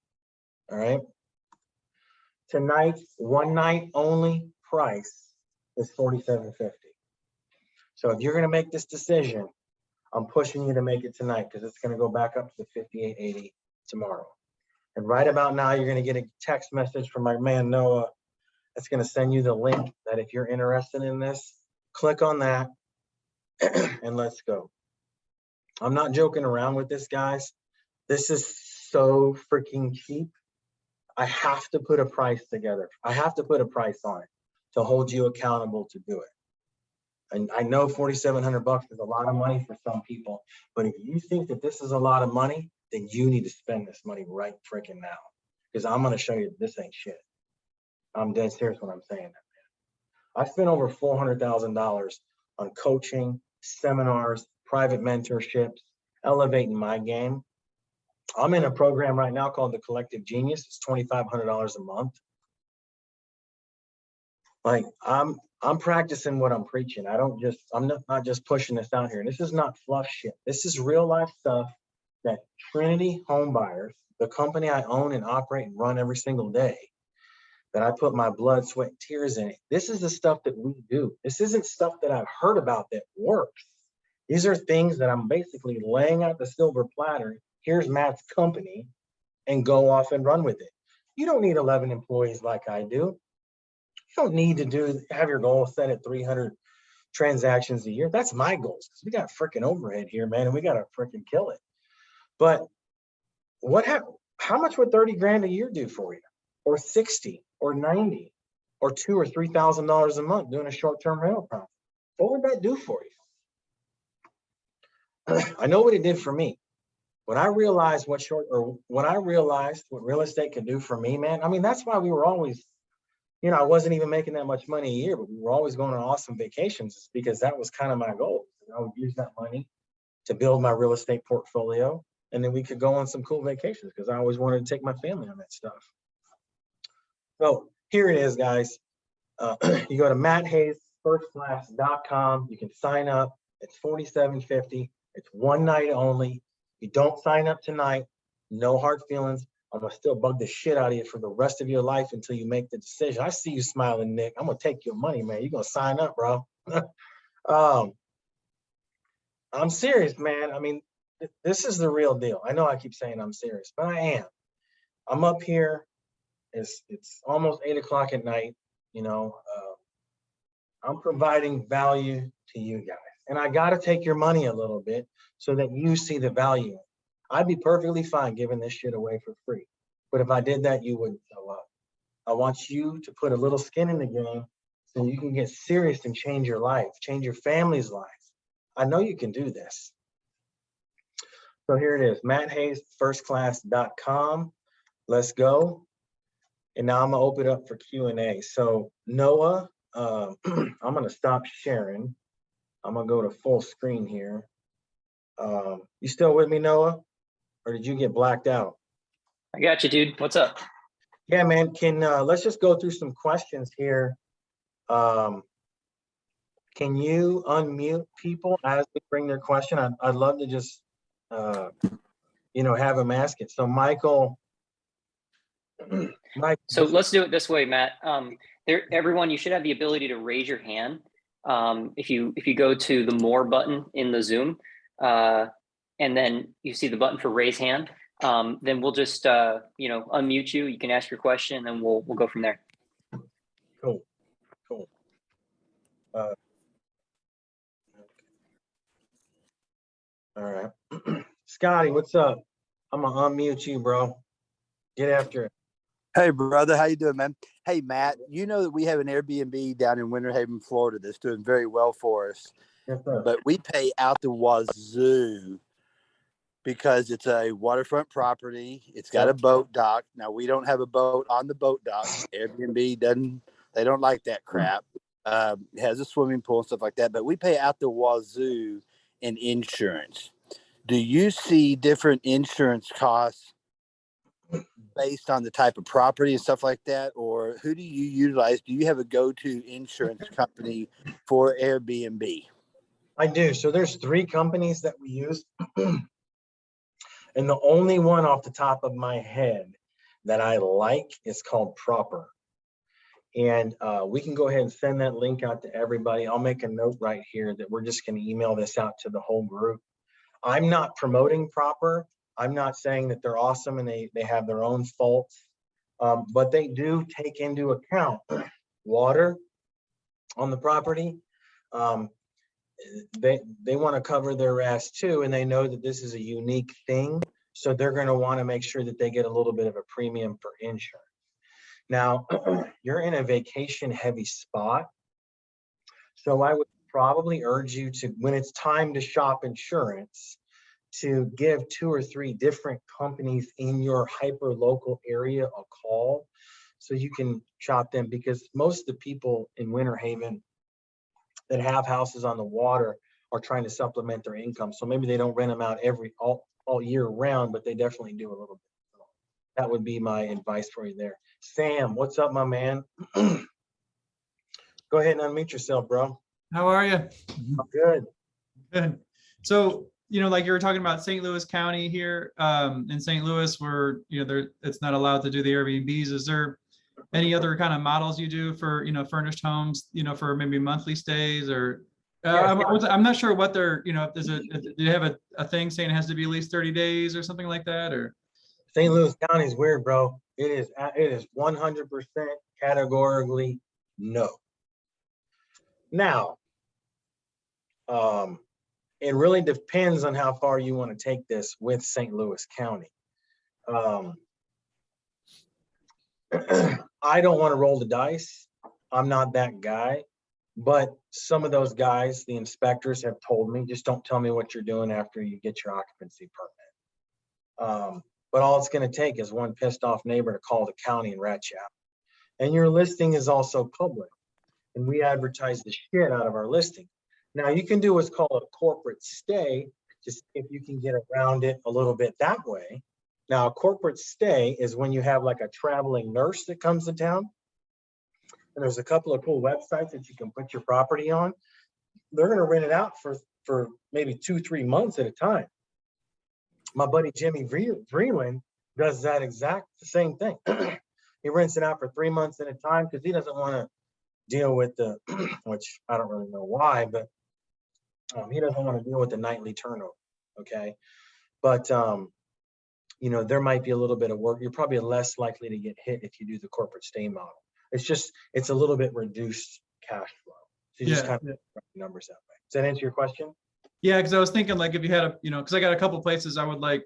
All right. Tonight's one night only price is $47.50. So if you're going to make this decision, I'm pushing you to make it tonight because it's going to go back up to the $58.80 tomorrow. And right about now, you're going to get a text message from my man Noah. That's going to send you the link that if you're interested in this, click on that and let's go. I'm not joking around with this, guys. This is so freaking cheap. I have to put a price together. I have to put a price on it to hold you accountable to do it. And I know $4,700 is a lot of money for some people, but if you think that this is a lot of money, then you need to spend this money right freaking now. Because I'm going to show you this ain't shit. I'm dead serious when I'm saying that, man. I spent over $400,000 on coaching, seminars, private mentorships, elevating my game. I'm in a program right now called the Collective Genius. It's $2,500 a month. Like I'm practicing what I'm preaching. I'm not just pushing this out here. This is not fluff shit. This is real life stuff that Trinity Home Buyers, the company I own and operate and run every single day, that I put my blood, sweat, and tears in it. This is the stuff that we do. This isn't stuff that I've heard about that works. These are things that I'm basically laying out the silver platter. Here's Matt's company, and go off and run with it. You don't need 11 employees like I do. You don't need to have your goal set at 300 transactions a year. That's my goals because we got freaking overhead here, man, and we got to freaking kill it. But how much would 30 grand a year do for you? Or 60 or 90 or $2,000 or $3,000 a month doing a short-term rental property? What would that do for you? I know what it did for me. When I realized what real estate could do for me, man, I mean, that's why we were always, I wasn't even making that much money a year, but we were always going on awesome vacations because that was kind of my goal. I would use that money to build my real estate portfolio, and then we could go on some cool vacations because I always wanted to take my family on that stuff. So here it is, guys. You go to matthayesfirstclass.com. You can sign up. It's $47.50. It's one night only. If you don't sign up tonight, no hard feelings. I'm going to still bug the shit out of you for the rest of your life until you make the decision. I see you smiling, Nick. I'm going to take your money, man. You're going to sign up, bro. I'm serious, man. I mean, this is the real deal. I know I keep saying I'm serious, but I am. I'm up here. It's almost 8 o'clock at night. I'm providing value to you guys. And I got to take your money a little bit so that you see the value. I'd be perfectly fine giving this shit away for free. But if I did that, you wouldn't show up. I want you to put a little skin in the game so you can get serious and change your life, change your family's life. I know you can do this. So here it is, matthayesfirstclass.com. Let's go. And now I'm going to open it up for Q&A. So Noah, I'm going to stop sharing. I'm going to go to full screen here. You still with me, Noah? Or did you get blacked out? I got you, dude. What's up? Yeah, man. Let's just go through some questions here. Can you unmute people as they bring their question? I'd love to just, have them ask it. So Michael. So let's do it this way, Matt. Everyone, you should have the ability to raise your hand. If you go to the More button in the Zoom, and then you see the button for raise hand, then we'll just unmute you. You can ask your question, and we'll go from there. Cool. All right. Scotty, what's up? I'm gonna unmute you, bro. Get after it. Hey, brother. How you doing, man? Hey, Matt, you know that we have an Airbnb down in Winter Haven, Florida that's doing very well for us, Yes, sir. but we pay out the wazoo because it's a waterfront property. It's got a boat dock. Now, we don't have a boat on the boat dock. Airbnb doesn't, they don't like that crap. It has a swimming pool and stuff like that, but we pay out the wazoo in insurance. Do you see different insurance costs based on the type of property and stuff like that? Or who do you utilize? Do you have a go-to insurance company for Airbnb? I do. So there's 3 companies that we use. And the only one off the top of my head that I like is called Proper. And we can go ahead and send that link out to everybody. I'll make a note right here that we're just going to email this out to the whole group. I'm not promoting Proper. I'm not saying that they're awesome and they have their own faults, but they do take into account water on the property. They want to cover their ass too, and they know that this is a unique thing. So they're going to want to make sure that they get a little bit of a premium for insurance. Now, you're in a vacation heavy spot. So I would probably urge you to, when it's time to shop insurance, to give 2 or 3 different companies in your hyper local area a call so you can shop them, because most of the people in Winter Haven that have houses on the water are trying to supplement their income. So maybe they don't rent them out all year round, but they definitely do a little bit. So that would be my advice for you there. Sam, what's up, my man? Go ahead and unmute yourself, bro. How are you? I'm good. Good. So, you know, like you were talking about St. Louis County here, in St. Louis, where, you know, it's not allowed to do the Airbnbs. Is there any other kind of models you do for, you know, furnished homes, you know, for maybe monthly stays, or I'm not sure what they're, you know, if there's do you have a thing saying it has to be at least 30 days or something like that, or? St. Louis County is weird, bro. It is 100% categorically no. Now, it really depends on how far you want to take this with St. Louis County. I don't want to roll the dice. I'm not that guy, but some of those guys, the inspectors, have told me, just don't tell me what you're doing after you get your occupancy permit. But all it's going to take is one pissed off neighbor to call the county and rat you out. And your listing is also public, and we advertise the shit out of our listing. Now you can do what's called a corporate stay, just if you can get around it a little bit that way. Now, a corporate stay is when you have like a traveling nurse that comes to town. And there's a couple of cool websites that you can put your property on. They're going to rent it out for maybe 2-3 months at a time. My buddy Jimmy Vreeland does that exact same thing. He rents it out for 3 months at a time because he doesn't want to deal with the, which I don't really know why, but he doesn't want to deal with the nightly turnover. Okay. But, you know, there might be a little bit of work. You're probably less likely to get hit if you do the corporate stay model. It's a little bit reduced cash flow. So you just kind of run the numbers that way. Does that answer your question? Yeah, because I was thinking, like, if you had a, you know, because I got a couple places I would like,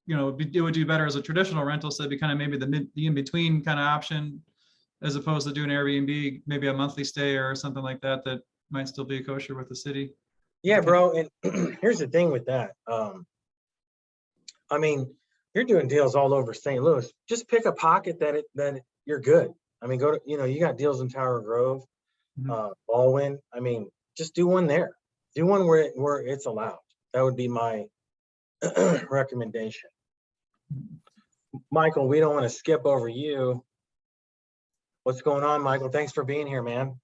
you know, it would do better as a traditional rental. So it'd be kind of maybe the in-between kind of option, as opposed to doing Airbnb, maybe a monthly stay or something like that, that might still be kosher with the city. Yeah, bro. And here's the thing with that. I mean, you're doing deals all over St. Louis. Just pick a pocket that you're good. I mean, go to, you know, you got deals in Tower Grove, Baldwin. I mean, just do one there. Do one where it's allowed. That would be my recommendation. Michael, we don't want to skip over you. What's going on, Michael? Thanks for being here, man.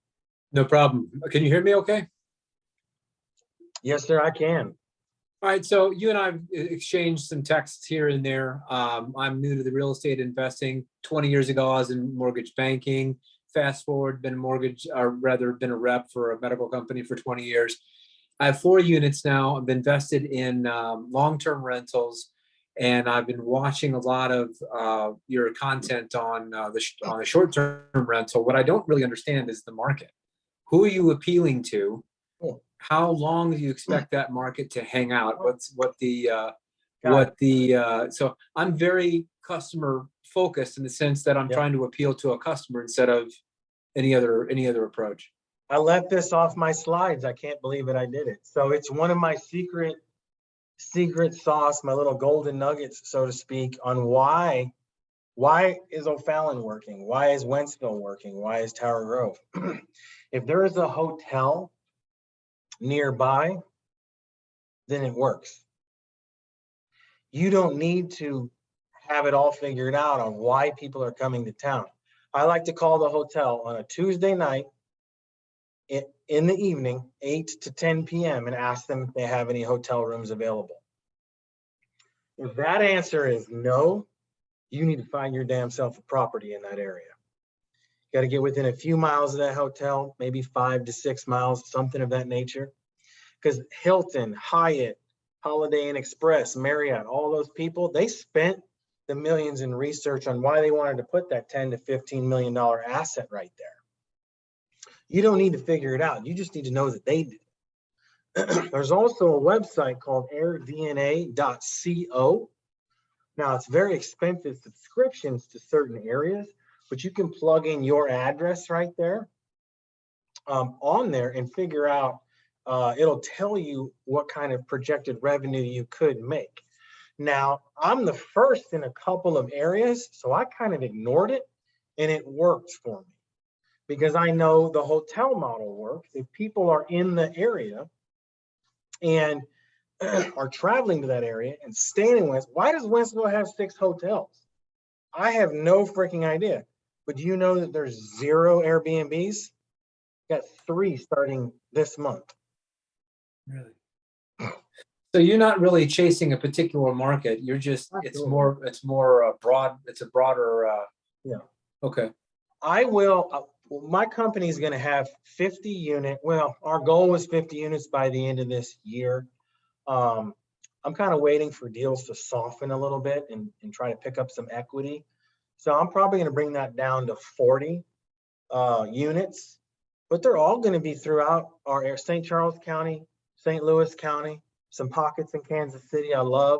No problem. Can you hear me okay? Yes, sir, I can. All right, so you and I have exchanged some texts here and there. I'm new to the real estate investing. 20 years ago, I was in mortgage banking. Fast forward, been a rep for a medical company for 20 years. I have 4 units now. I've invested in long-term rentals, and I've been watching a lot of your content on the short-term rental. What I don't really understand is the market. Who are you appealing to? how long do you expect that market to hang out? So I'm very customer focused in the sense that I'm Yep. trying to appeal to a customer instead of any other approach. I left this off my slides. I can't believe it. I did it. So it's one of my secret sauce, my little golden nuggets, so to speak, on why is O'Fallon working? Why is Westville working? Why is Tower Grove? If there is a hotel nearby, then it works. You don't need to have it all figured out on why people are coming to town. I like to call the hotel on a Tuesday night in the evening, 8 to 10 p.m. and ask them if they have any hotel rooms available. If that answer is no, you need to find your damn self a property in that area. Got to get within a few miles of that hotel, maybe 5 to 6 miles, something of that nature. Because Hilton, Hyatt, Holiday Inn Express, Marriott, all those people, they spent the millions in research on why they wanted to put that $10 to $15 million asset right there. You don't need to figure it out. You just need to know that they did. There's also a website called airdna.co. Now, it's very expensive subscriptions to certain areas, but you can plug in your address right there on there and figure out, it'll tell you what kind of projected revenue you could make. Now, I'm the first in a couple of areas, so I kind of ignored it, and it works for me because I know the hotel model works. If people are in the area and are traveling to that area and staying in West, why does Westville have 6 hotels? I have no freaking idea. But do you know that there's 0 Airbnbs? Got 3 starting this month. Really? So you're not really chasing a particular market. You're just, Absolutely. it's more broad, it's a broader, Yeah. Okay. I will, my company is going to have 50 unit. Well, our goal was 50 units by the end of this year. I'm kind of waiting for deals to soften a little bit and try to pick up some equity. So I'm probably going to bring that down to 40 units, but they're all going to be throughout our St. Charles County, St. Louis County, some pockets in Kansas City. I love.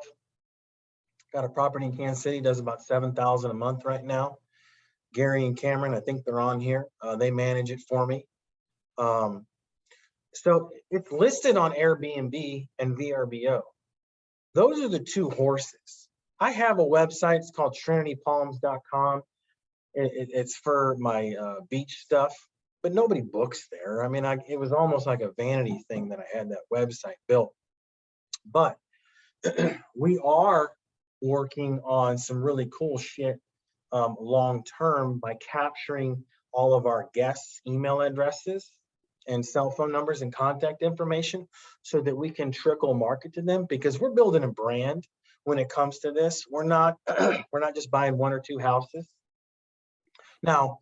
Got a property in Kansas City, does about 7,000 a month right now. Gary and Cameron, I think they're on here. They manage it for me. So it's listed on Airbnb and VRBO. Those are the 2 horses. I have a website. It's called trinitypalms.com. It's for my beach stuff, but nobody books there. I mean, it was almost like a vanity thing that I had that website built. But we are working on some really cool shit long term by capturing all of our guests' email addresses and cell phone numbers and contact information so that we can trickle market to them, because we're building a brand when it comes to this. We're not we're not just buying 1 or 2 houses. Now,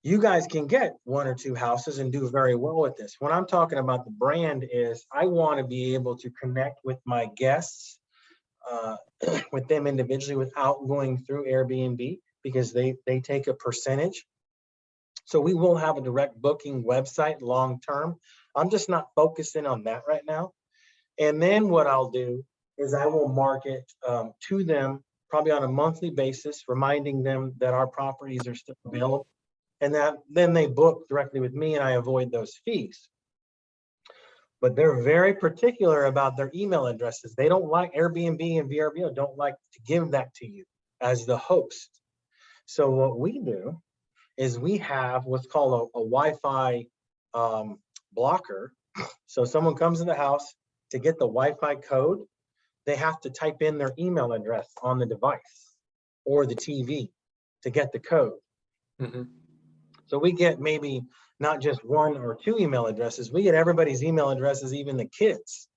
you guys can get 1 or 2 houses and do very well with this. What I'm talking about the brand is I want to be able to connect with my guests, with them individually without going through Airbnb, because they take a percentage. So we will have a direct booking website long term. I'm just not focusing on that right now. And then what I'll do is I will market to them probably on a monthly basis, reminding them that our properties are still available. And then they book directly with me and I avoid those fees. But they're very particular about their email addresses. They don't like Airbnb and VRBO, don't like to give that to you as the host. So what we do is we have what's called a Wi-Fi blocker. So someone comes to the house to get the Wi-Fi code, they have to type in their email address on the device or the TV to get the code. Mm-hmm. So we get maybe not just 1 or 2 email addresses, we get everybody's email addresses, even the kids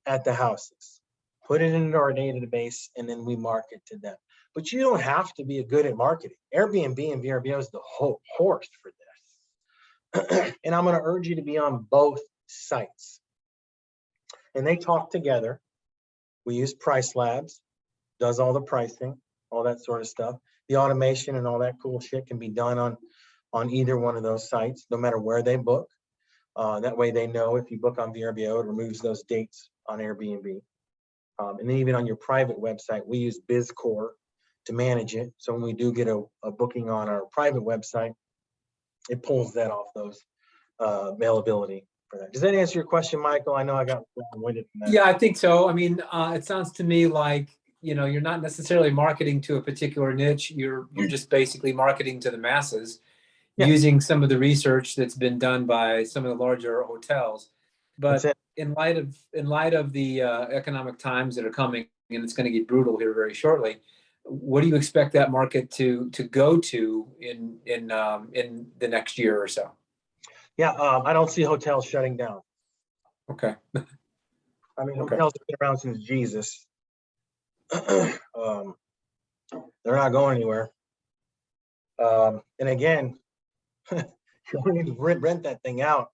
at the houses. Put it into our database and then we market to them. But you don't have to be good at marketing. Airbnb and VRBO is the whole horse for this. And I'm going to urge you to be on both sites. And they talk together. We use Price Labs, does all the pricing, all that sort of stuff. The automation and all that cool shit can be done on either one of those sites, no matter where they book. That way they know if you book on VRBO, it removes those dates on Airbnb. And then even on your private website, we use BizCore to manage it. So when we do get a booking on our private website, it pulls that off those availability for that. Does that answer your question, Michael? I know I got long-winded from that. Yeah, I think so. I mean, it sounds to me like, you're not necessarily marketing to a particular niche. You're just basically marketing to the masses, Yeah. using some of the research that's been done by some of the larger hotels. That's But it. in light of the economic times that are coming, and it's going to get brutal here very shortly, what do you expect that market to go to in the next year or so? Yeah, I don't see hotels shutting down. Okay. I mean, Okay. hotels have been around since Jesus. They're not going anywhere. And again, you only need to rent that thing out.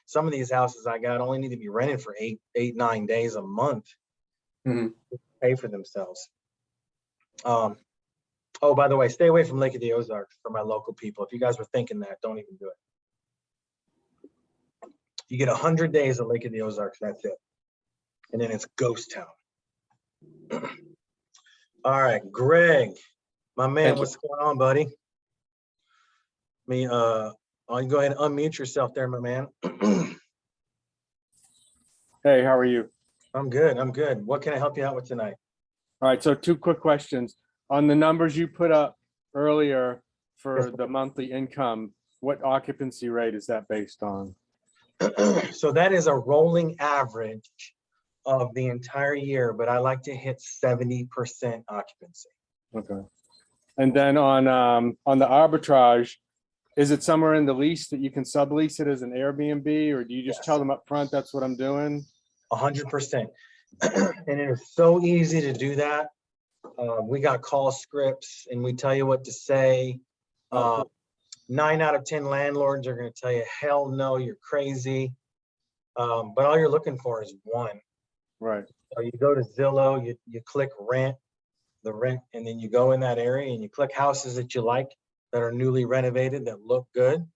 Some of these houses I got only need to be rented for 9 days a month. Mhm. To pay for themselves. Oh, by the way, stay away from Lake of the Ozarks for my local people. If you guys were thinking that, don't even do it. You get 100 days of Lake of the Ozarks, that's it. And then it's ghost town. All right, Greg, my man, Thank you. what's going on, buddy? You go ahead and unmute yourself there, my man. Hey, how are you? I'm good. I'm good. What can I help you out with tonight? All right, so 2 quick questions. On the numbers you put up earlier for Yes. the monthly income, what occupancy rate is that based on? So that is a rolling average of the entire year, but I like to hit 70% occupancy. Okay. And then on the arbitrage, is it somewhere in the lease that you can sublease it as an Airbnb, or do you just Yes. tell them up front that's what I'm doing? 100%. And it is so easy to do that. We got call scripts and we tell you what to say. 9 out of 10 landlords are going to tell you, hell no, you're crazy. But all you're looking for is one. Right. So you go to Zillow, you click rent, and then you go in that area and you click houses that you like that are newly renovated that look good.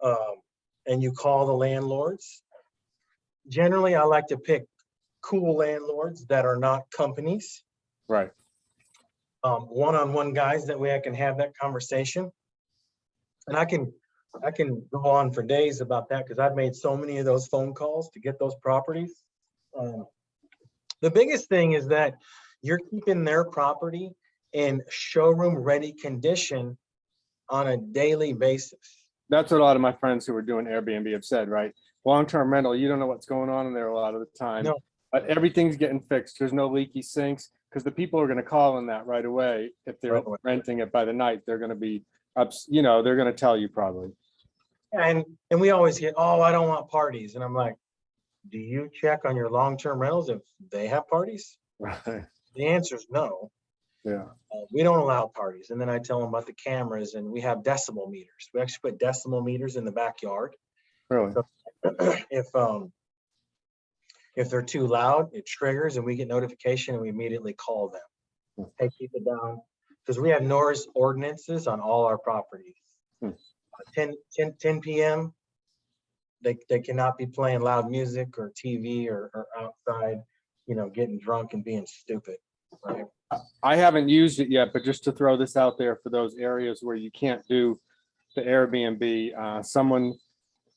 And you call the landlords. Generally, I like to pick cool landlords that are not companies. Right. One-on-one guys, that way I can have that conversation. And I can go on for days about that because I've made so many of those phone calls to get those properties. The biggest thing is that you're keeping their property in showroom ready condition on a daily basis. That's what a lot of my friends who are doing Airbnb have said, right? Long-term rental, you don't know what's going on in there a lot of the time. No. But everything's getting fixed. There's no leaky sinks because the people are going to call on that right away. If they're Right away. renting it by the night, they're going to be they're going to tell you probably. And we always get, oh, I don't want parties. And I'm like, do you check on your long-term rentals if they have parties? Right. The answer is no. Yeah. We don't allow parties. And then I tell them about the cameras, and we have decibel meters. We actually put decibel meters in the backyard. Really? If they're too loud, it triggers and we get notification and we immediately call them. Hey, keep it down. Because we have noise ordinances on all our properties. 10 p.m. They cannot be playing loud music or TV or outside, getting drunk and being stupid. Right. I haven't used it yet, but just to throw this out there for those areas where you can't do the Airbnb,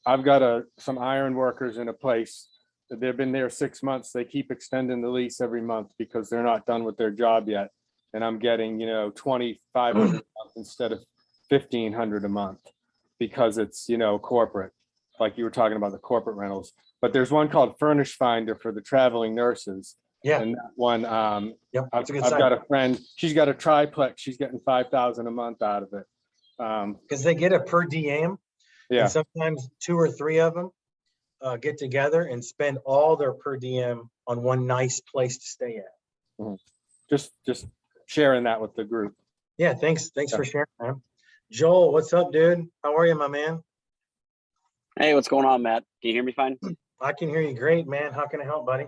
I've got some iron workers in a place. They've been there 6 months. They keep extending the lease every month because they're not done with their job yet. And I'm getting, $2,500 a month instead of $1,500 a month because it's, corporate, like you were talking about the corporate rentals. But there's one called Furnish Finder for the traveling nurses. Yeah. And that one, Yep. I've That's a good got sign. a friend, she's got a triplex. She's getting $5,000 a month out of it. Because they get a per diem. Yeah. And sometimes 2 or 3 of them get together and spend all their per diem on one nice place to stay at. Just sharing that with the group. Yeah, thanks for sharing, man. Joel, what's up, dude? How are you, my man? Hey, what's going on, Matt? Can you hear me fine? I can hear you great, man. How can I help, buddy?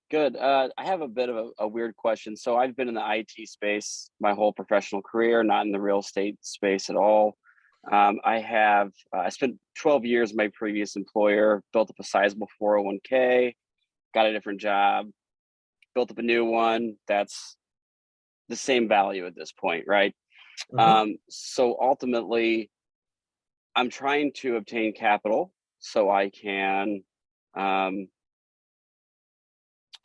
Good. I have a bit of a weird question. So I've been in the IT space my whole professional career, not in the real estate space at all. I spent 12 years in my previous employer, built up a sizable 401k, got a different job, built up a new one that's the same value at this point, right? So ultimately, I'm trying to obtain capital so I can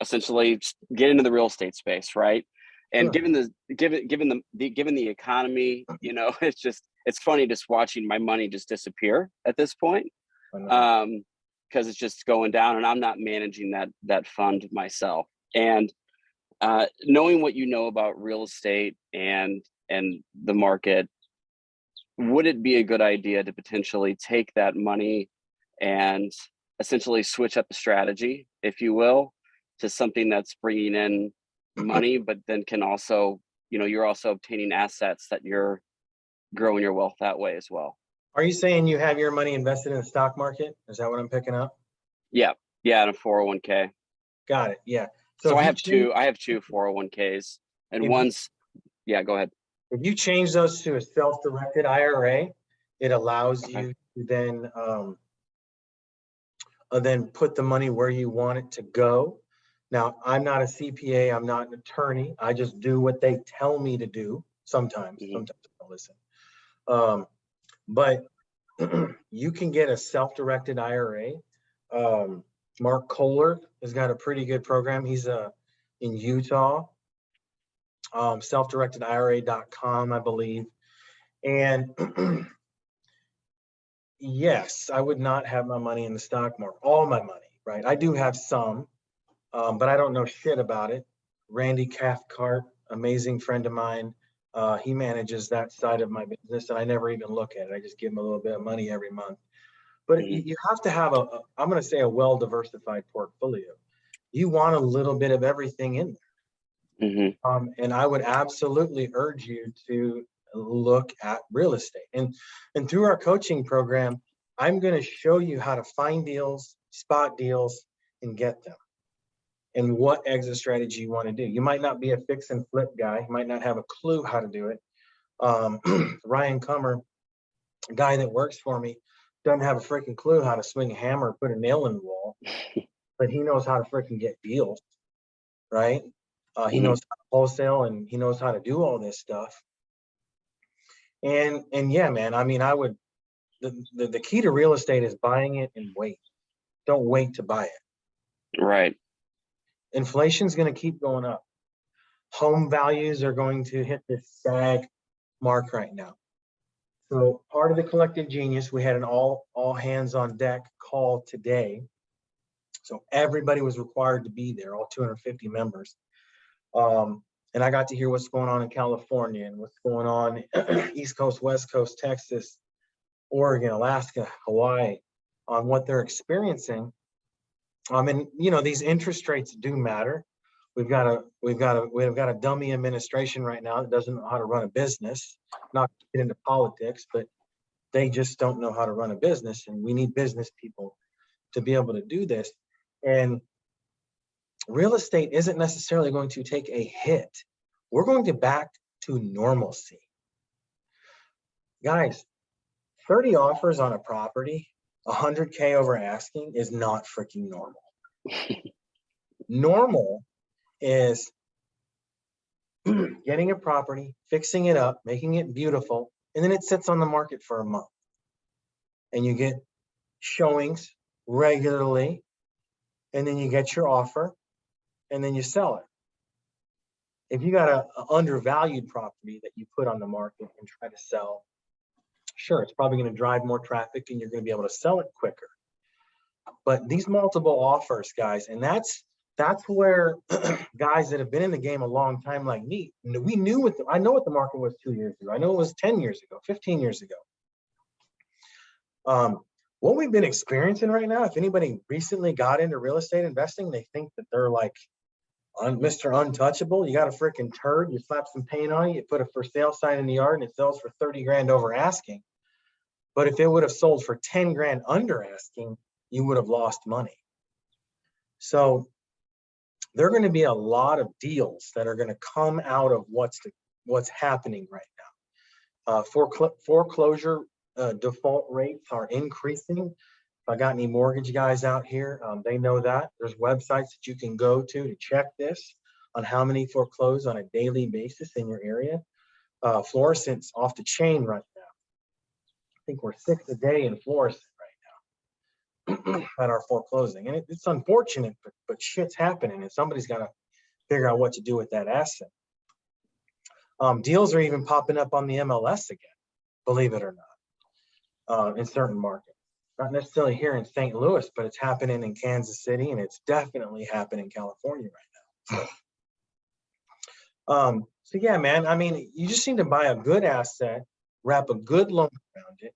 essentially get into the real estate space, right? And given the economy, you know, it's funny just watching my money just disappear at this point, because it's just going down, and I'm not managing that fund myself. And knowing what you know about real estate and the market, would it be a good idea to potentially take that money and essentially switch up the strategy, if you will, to something that's bringing in money, but then can also, you know, you're also obtaining assets that you're growing your wealth that way as well? Are you saying you have your money invested in the stock market? Is that what I'm picking up? Yeah, in a 401k. Got it. Yeah. So I have two 401ks, and one's, go ahead. If you change those to a self-directed IRA, it allows you to then put the money where you want it to go. Now, I'm not a CPA, I'm not an attorney. I just do what they tell me to do. Sometimes I don't listen. But you can get a self-directed IRA. Mark Kohler has got a pretty good program. He's in Utah. Selfdirectedira.com, I believe. And yes, I would not have my money in the stock market, all my money, right? I do have some, but I don't know shit about it. Randy Cathcart, amazing friend of mine. He manages that side of my business, and I never even look at it. I just give him a little bit of money every month. But you have to have I'm going to say a well-diversified portfolio. You want a little bit of everything in there. And I would absolutely urge you to look at real estate. And through our coaching program, I'm going to show you how to find deals, spot deals, and get them. And what exit strategy you want to do. You might not be a fix and flip guy. You might not have a clue how to do it. Ryan Comer, a guy that works for me, doesn't have a freaking clue how to swing a hammer, put a nail in the wall, but he knows how to freaking get deals, right? He knows how to wholesale, and he knows how to do all this stuff. And yeah, man, I mean, the key to real estate is buying it and wait. Don't wait to buy it. Right. Inflation's going to keep going up. Home values are going to hit this sag mark right now. So part of the collective genius, we had an all hands on deck call today. So everybody was required to be there, all 250 members. And I got to hear what's going on in California and what's going on East Coast, West Coast, Texas, Oregon, Alaska, Hawaii, on what they're experiencing. And you know, these interest rates do matter. We've got a dummy administration right now that doesn't know how to run a business. Not to get into politics, but they just don't know how to run a business, and we need business people to be able to do this. And real estate isn't necessarily going to take a hit. We're going to back to normalcy. Guys, 30 offers on a property, 100K over asking is not freaking normal. Normal is getting a property, fixing it up, making it beautiful, and then it sits on the market for a month. And you get showings regularly, and then you get your offer, and then you sell it. If you got an undervalued property that you put on the market and try to sell, sure, it's probably going to drive more traffic and you're going to be able to sell it quicker. But these multiple offers, guys, and that's where guys that have been in the game a long time like me, we knew I know what the market was 2 years ago. I know it was 10 years ago, 15 years ago. What we've been experiencing right now, if anybody recently got into real estate investing, they think that they're like Mr. Untouchable. You got a freaking turd, you slap some paint on it, you put a for sale sign in the yard, and it sells for 30 grand over asking. But if it would have sold for 10 grand under asking, you would have lost money. So there are going to be a lot of deals that are going to come out of what's happening right now. Foreclosure default rates are increasing. If I got any mortgage guys out here, they know that. There's websites that you can go to check this on how many foreclose on a daily basis in your area. Florissant's off the chain right now. I think we're 6 a day in Florissant right now that are foreclosing. And it's unfortunate, but shit's happening and somebody's got to figure out what to do with that asset. Deals are even popping up on the MLS again, believe it or not, in certain markets. Not necessarily here in St. Louis, but it's happening in Kansas City, and it's definitely happening in California right now. So yeah, man, I mean, you just need to buy a good asset, wrap a good loan around it,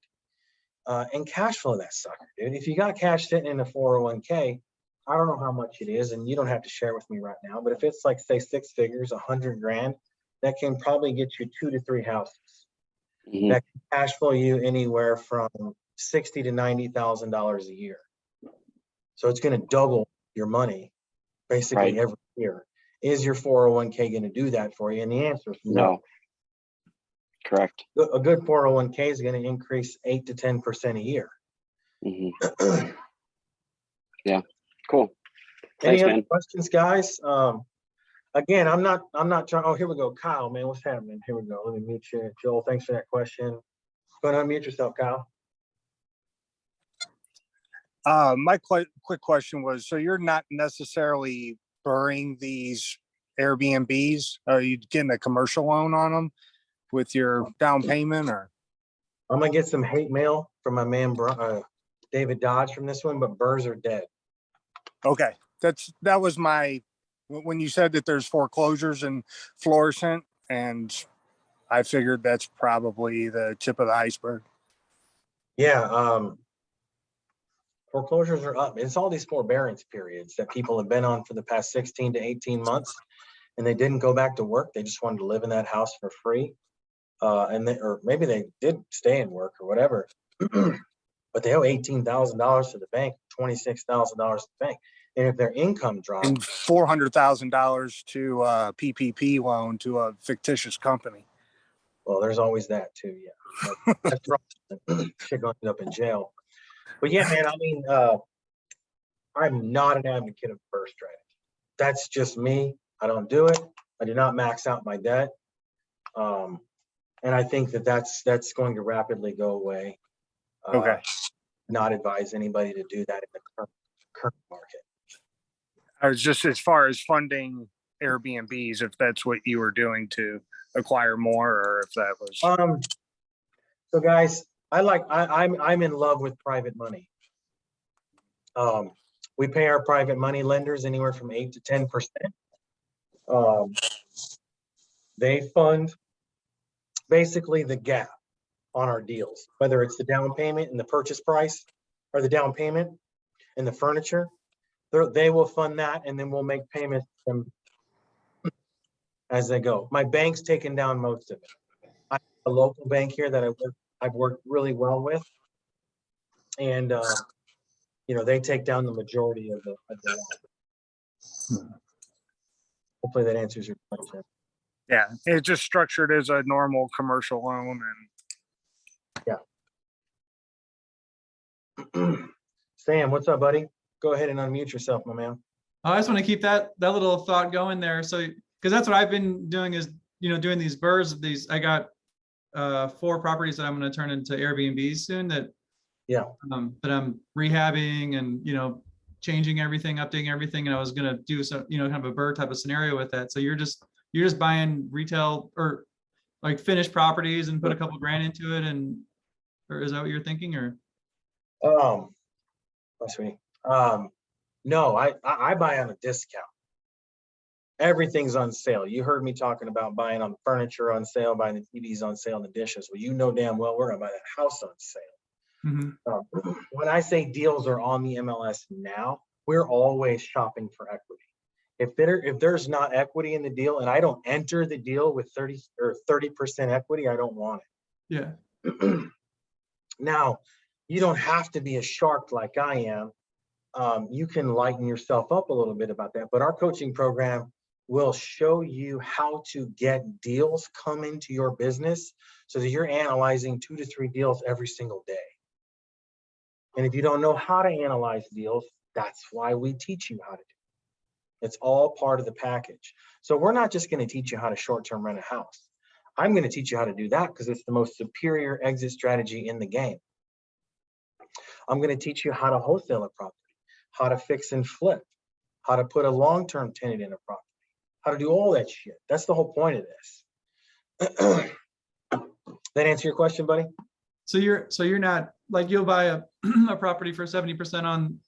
and cash flow that sucker, dude. If you got cash sitting in a 401k, I don't know how much it is, and you don't have to share with me right now, but if it's like, say, 6 figures, 100 grand, that can probably get you 2 to 3 houses. Mhm. That can cash flow you anywhere from $60,000 to $90,000 a year. So it's going to double your money basically Right. every year. Is your 401k going to do that for you? And the answer is no. Correct. A good 401k is going to increase 8 to 10% a year. Mhm. Yeah. Cool. Any Thanks, other man. questions, guys? Again, I'm not trying. Oh, here we go. Kyle, man, what's happening? Here we go. Let me mute you. Joel, thanks for that question. Go ahead and unmute yourself, Kyle. My quick question was, so you're not necessarily burning these Airbnbs? Are you getting a commercial loan on them with your down payment, or? I'm gonna get some hate mail from my man David Dodge from this one, but burrs are dead. Okay, that was when you said that there's foreclosures in Florissant, and I figured that's probably the tip of the iceberg. Yeah, foreclosures are up. It's all these forbearance periods that people have been on for the past 16 to 18 months, and they didn't go back to work. They just wanted to live in that house for free. Or maybe they did stay in work or whatever, but they owe $18,000 to the bank, $26,000 to the bank. And if their income drops, And $400,000 to a PPP loan to a fictitious company. well, there's always that too. Yeah, that's right. Shit gonna end up in jail. But yeah, man, I mean, I'm not an advocate of burst trading. That's just me. I don't do it. I do not max out my debt. And I think that's going to rapidly go away. Okay. Not advise anybody to do that in the current market. I was just, as far as funding Airbnbs, if that's what you were doing to acquire more, or if that was. So guys, I'm in love with private money. We pay our private money lenders anywhere from 8 to 10%. They fund basically the gap on our deals, whether it's the down payment and the purchase price, or the down payment and the furniture. They will fund that, and then we'll make payments to them as they go. My bank's taken down most of it. I have a local bank here that I've worked really well with, and they take down the majority of the loan. Hopefully that answers your question. Yeah, it's just structured as a normal commercial loan, and Sam, what's up, buddy? Go ahead and unmute yourself, my man. I just want to keep that little thought going there. So, because that's what I've been doing is, doing these burrs of these. I got 4 properties that I'm going to turn into Airbnbs soon that I'm rehabbing and, changing everything, updating everything. And I was going to do some, kind of a burr type of scenario with that. So you're just buying retail or like finished properties and put a couple grand into it. Or is that what you're thinking, or? That's me. No, I buy on a discount. Everything's on sale. You heard me talking about buying on furniture on sale, buying the TVs on sale, and the dishes. Well, you know damn well we're gonna buy that house on sale. Mm-hmm. When I say deals are on the MLS now, we're always shopping for equity. If there's not equity in the deal and I don't enter the deal with 30% equity, I don't want it. Yeah. Now, you don't have to be a shark like I am. You can lighten yourself up a little bit about that. But our coaching program will show you how to get deals come into your business so that you're analyzing 2 to 3 deals every single day. And if you don't know how to analyze deals, that's why we teach you how to do it. It's all part of the package. So we're not just going to teach you how to short-term rent a house. I'm going to teach you how to do that because it's the most superior exit strategy in the game. I'm going to teach you how to wholesale a property, how to fix and flip, how to put a long-term tenant in a property, how to do all that shit. That's the whole point of this. That answer your question, buddy? So you're not like, you'll buy a, a property for 70% on,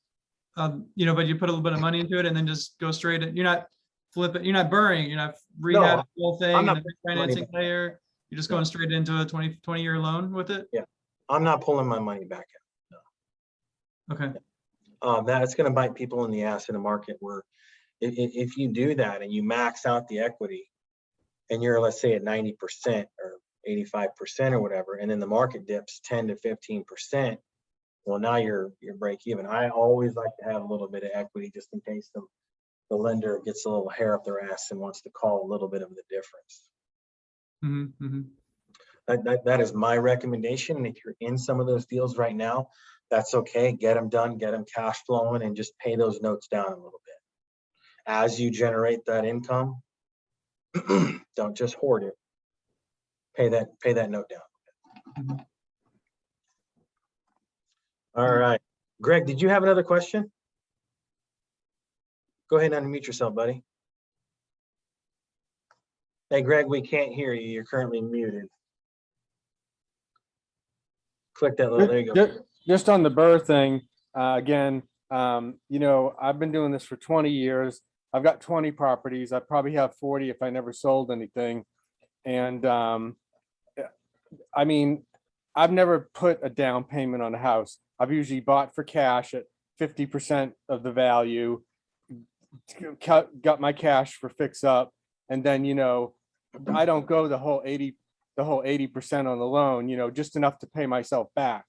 but you put a little bit of money into it and then just go straight. You're not flipping, you're not burning, you're not rehab the whole thing and the financing layer. You're just going straight into a 20-year loan with it. Yeah, I'm not pulling my money back out. No. Okay. That's going to bite people in the ass in a market where if you do that and you max out the equity and you're, let's say, at 90% or 85% or whatever, and then the market dips 10 to 15%, well, now you're break even. I always like to have a little bit of equity just in case the lender gets a little hair up their ass and wants to call a little bit of the difference. Mm-hmm, mm-hmm. That is my recommendation. And if you're in some of those deals right now, that's okay. Get them done, get them cash flowing, and just pay those notes down a little bit. As you generate that income, don't just hoard it. Pay that note down. Mm-hmm. All right. Greg, did you have another question? Go ahead and unmute yourself, buddy. Hey, Greg, we can't hear you. You're currently muted. Click that little, there you go. Just on the BRRRR thing, again, I've been doing this for 20 years. I've got 20 properties. I probably have 40 if I never sold anything. And I mean, I've never put a down payment on a house. I've usually bought for cash at 50% of the value, got my cash for fix up. And then, I don't go the whole 80% on the loan, just enough to pay myself back.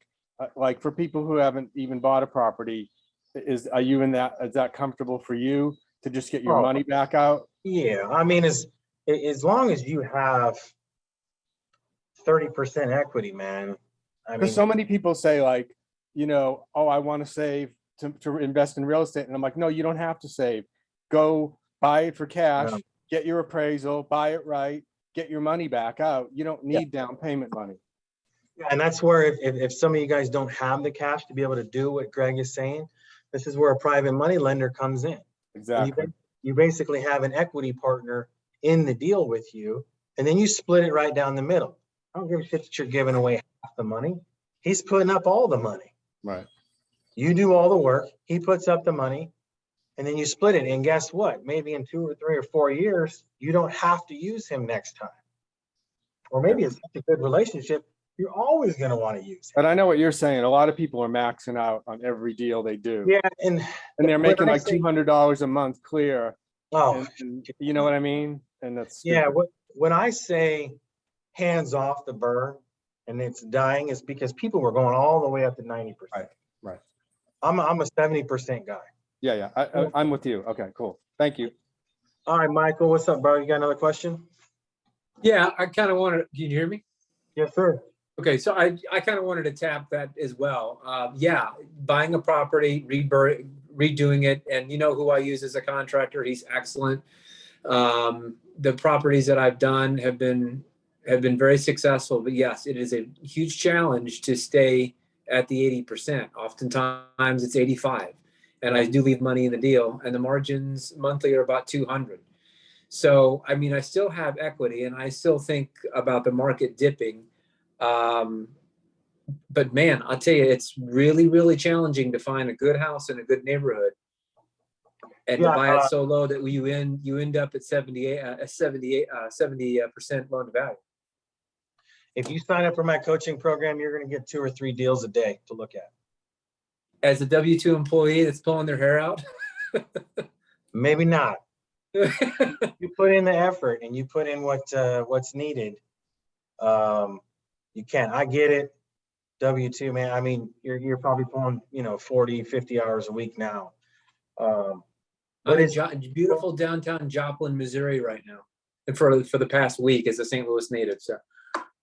Like for people who haven't even bought a property, is that comfortable for you to just get your money back out? Yeah, I mean, as long as you have 30% equity, man. Because so many people say like, oh, I want to save to invest in real estate. And I'm like, no, you don't have to save. Go buy it for cash, get your appraisal, buy it right, get your money back out. You don't need down payment money. Yeah, and that's where if some of you guys don't have the cash to be able to do what Greg is saying, this is where a private money lender comes in. Exactly. You basically have an equity partner in the deal with you, and then you split it right down the middle. I don't give a shit that you're giving away half the money. He's putting up all the money. Right. You do all the work. He puts up the money, and then you split it. And guess what? Maybe in 2 or 3 or 4 years, you don't have to use him next time. Or maybe it's such a good relationship, you're always going to want to use him. But I know what you're saying. A lot of people are maxing out on every deal they do. Yeah, and they're making like $200 a month clear. Oh, and you know what I mean? And that's stupid. Yeah. When I say hands off the BRRRR and it's dying, is because people were going all the way up to 90%. Right. I'm a 70% guy. Yeah. I'm with you. Okay, cool. Thank you. All right, Michael, what's up, bro? You got another question? Yeah, I kind of wanted, can you hear me? Yes, sir. Okay, so I kind of wanted to tap that as well. Buying a property, redoing it, and you know who I use as a contractor. He's excellent. The properties that I've done have been very successful, but yes, it is a huge challenge to stay at the 80%. Oftentimes it's 85, and I do leave money in the deal, and the margins monthly are about 200. So, I mean, I still have equity, and I still think about the market dipping. But man, I'll tell you, it's really, really challenging to find a good house in a good neighborhood and to buy it so low that you end up at 70% loan to value. If you sign up for my coaching program, you're going to get 2 or 3 deals a day to look at. As a W-2 employee that's pulling their hair out? Maybe not. You put in the effort and you put in what's needed. You can. I get it. W-2, man. I mean, you're probably pulling, 40, 50 hours a week now. I'm in is- beautiful downtown Joplin, Missouri right now, and for the past week as a St. Louis native.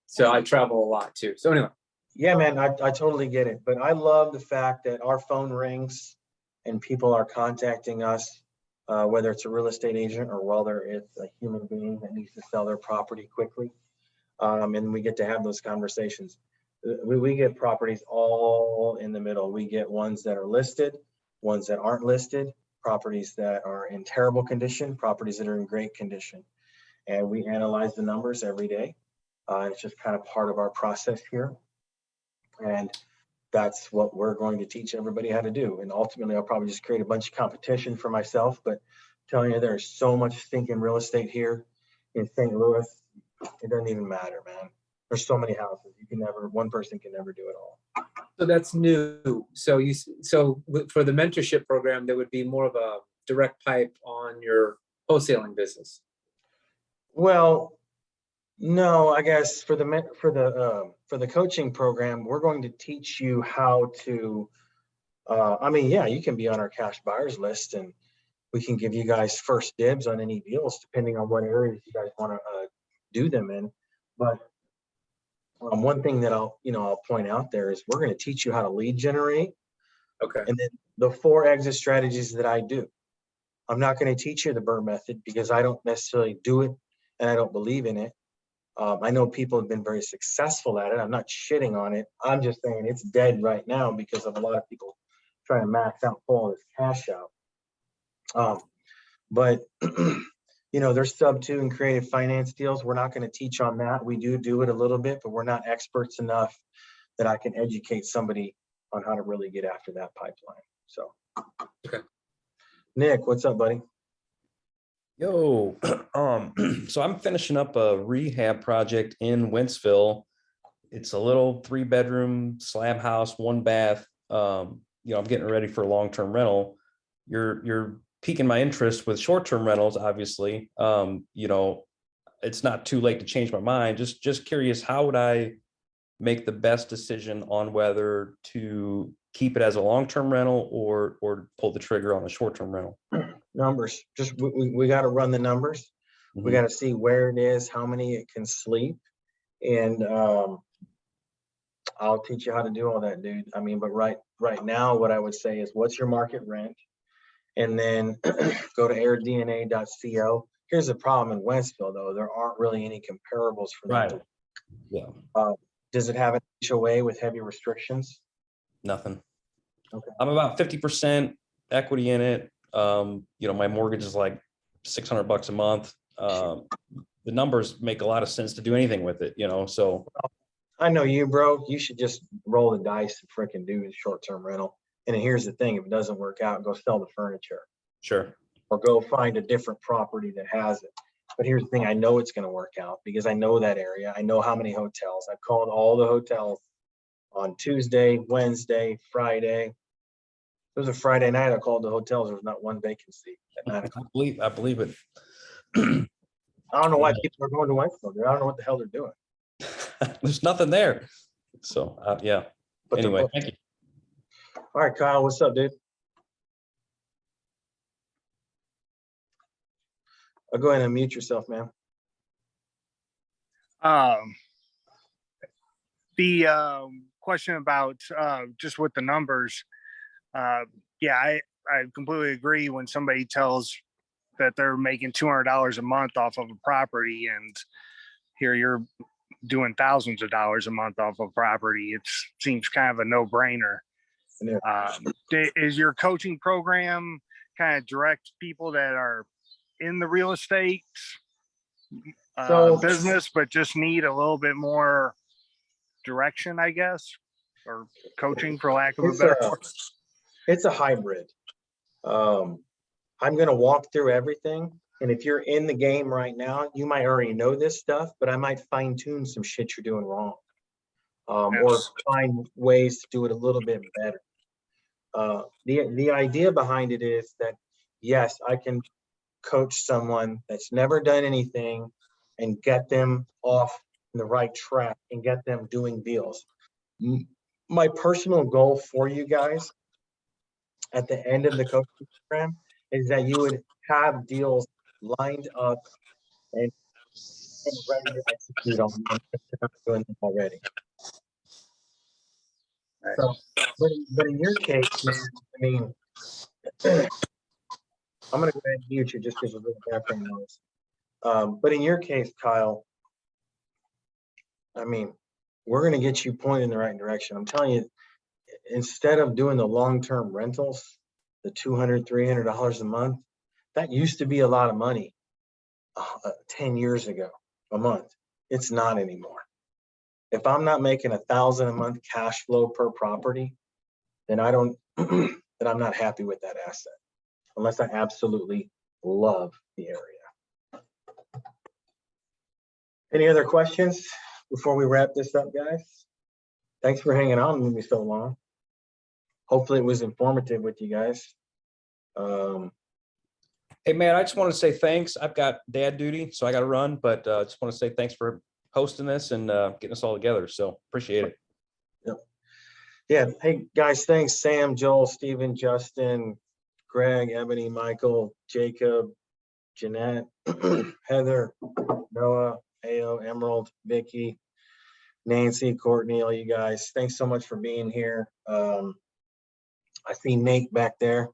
So I travel a lot too. So anyway, Yeah, man, I totally get it. But I love the fact that our phone rings and people are contacting us, whether it's a real estate agent or whether it's a human being that needs to sell their property quickly. And we get to have those conversations. We get properties all in the middle. We get ones that are listed, ones that aren't listed, properties that are in terrible condition, properties that are in great condition. And we analyze the numbers every day. It's just kind of part of our process here. And that's what we're going to teach everybody how to do. And ultimately, I'll probably just create a bunch of competition for myself, but telling you there's so much stinking real estate here in St. Louis, it doesn't even matter, man. There's so many houses. One person can never do it all. so that's new. So for the mentorship program, there would be more of a direct pipe on your wholesaling business. Well, no, I guess for the coaching program, we're going to teach you how to, yeah, you can be on our cash buyers list and we can give you guys first dibs on any deals depending on what areas you guys want to do them in. But one thing that I'll point out there is we're going to teach you how to lead generate. Okay. And then the 4 exit strategies that I do. I'm not going to teach you the BRRRR method because I don't necessarily do it and I don't believe in it. I know people have been very successful at it. I'm not shitting on it. I'm just saying it's dead right now because of a lot of people trying to max out all this cash out. But there's sub 2 and creative finance deals. We're not going to teach on that. We do it a little bit, but we're not experts enough that I can educate somebody on how to really get after that pipeline. So, okay. Nick, what's up, buddy? Yo, so I'm finishing up a rehab project in Westville. It's a little 3-bedroom slab house, 1 bath. I'm getting ready for long-term rental. You're piquing my interest with short-term rentals, obviously. It's not too late to change my mind. Just curious, how would I make the best decision on whether to keep it as a long-term rental or pull the trigger on a short-term rental? Numbers. Just we got to run the numbers. We got to see where it is, how many it can sleep, and I'll teach you how to do all that, dude. But right now, what I would say is, what's your market rent, and then go to airdna.co. Here's the problem in Westville, though. There aren't really any comparables for that. Right. Yeah. Does it have an HOA with heavy restrictions? Nothing. Okay. I'm about 50% equity in it. My mortgage is like $600 a month. The numbers make a lot of sense to do anything with it, so. I know you, bro. You should just roll the dice and freaking do the short-term rental. And here's the thing, if it doesn't work out, go sell the furniture. Sure. Or go find a different property that has it. But here's the thing, I know it's going to work out because I know that area. I know how many hotels. I've called all the hotels on Tuesday, Wednesday, Friday. It was a Friday night. I called the hotels. There was not one vacancy at 9 o'clock. I believe it. I don't know why people are going to Westville. I don't know what the hell they're doing. There's nothing there. So, yeah. But Anyway, thank you. All right, Kyle, what's up, dude? I'll go ahead and mute yourself, man. The question about just with the numbers, yeah, I completely agree when somebody tells that they're making $200 a month off of a property, and here you're doing thousands of dollars a month off of property. It seems kind of a no-brainer. Is your coaching program kind of direct people that are in the real estate business, but just need a little bit more direction, I guess, or coaching, for lack of a better word? It's a hybrid. I'm going to walk through everything. And if you're in the game right now, you might already know this stuff, but I might fine tune some shit you're doing wrong. Or find ways to do it a little bit better. The idea behind it is that, yes, I can coach someone that's never done anything and get them off the right track and get them doing deals. My personal goal for you guys at the end of the coaching program is that you would have deals lined up and ready to execute on them if you're not doing them already. So, but in your case, man, I mean, I'm gonna go ahead and mute you just because of the background noise. But in your case, Kyle, I mean, we're gonna get you pointed in the right direction. I'm telling you, instead of doing the long-term rentals, the $200, $300 a month, that used to be a lot of money 10 years ago a month. It's not anymore. If I'm not making $1,000 a month cash flow per property, then I don't, then I'm not happy with that asset, unless I absolutely love the area. Any other questions before we wrap this up, guys? Thanks for hanging on with me so long. Hopefully it was informative with you guys. Hey, man, I just want to say thanks. I've got dad duty, so I got to run, but just want to say thanks for hosting this and getting us all together. So appreciate it. Yep. Yeah. Hey, guys, thanks. Sam, Joel, Stephen, Justin, Greg, Ebony, Michael, Jacob, Jeanette, Heather, Noah, Ao, Emerald, Vicky, Nancy, Courtney, all you guys. Thanks so much for being here. I see Nate back there.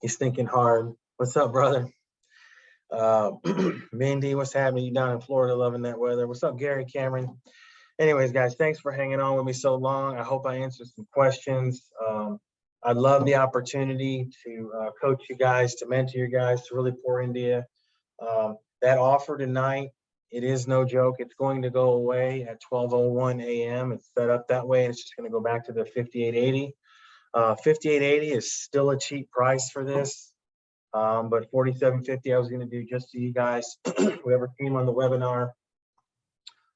He's thinking hard. What's up, brother? Mindy, what's happening? You down in Florida loving that weather. What's up, Gary, Cameron? Anyways, guys, thanks for hanging on with me so long. I hope I answered some questions. I love the opportunity to coach you guys, to mentor you guys, to really pour into you. That offer tonight, it is no joke. It's going to go away at 12:01 a.m. It's set up that way. It's just going to go back to the $5,880. $5,880 is still a cheap price for this. But $4,750 I was going to do just so you guys, whoever came on the webinar.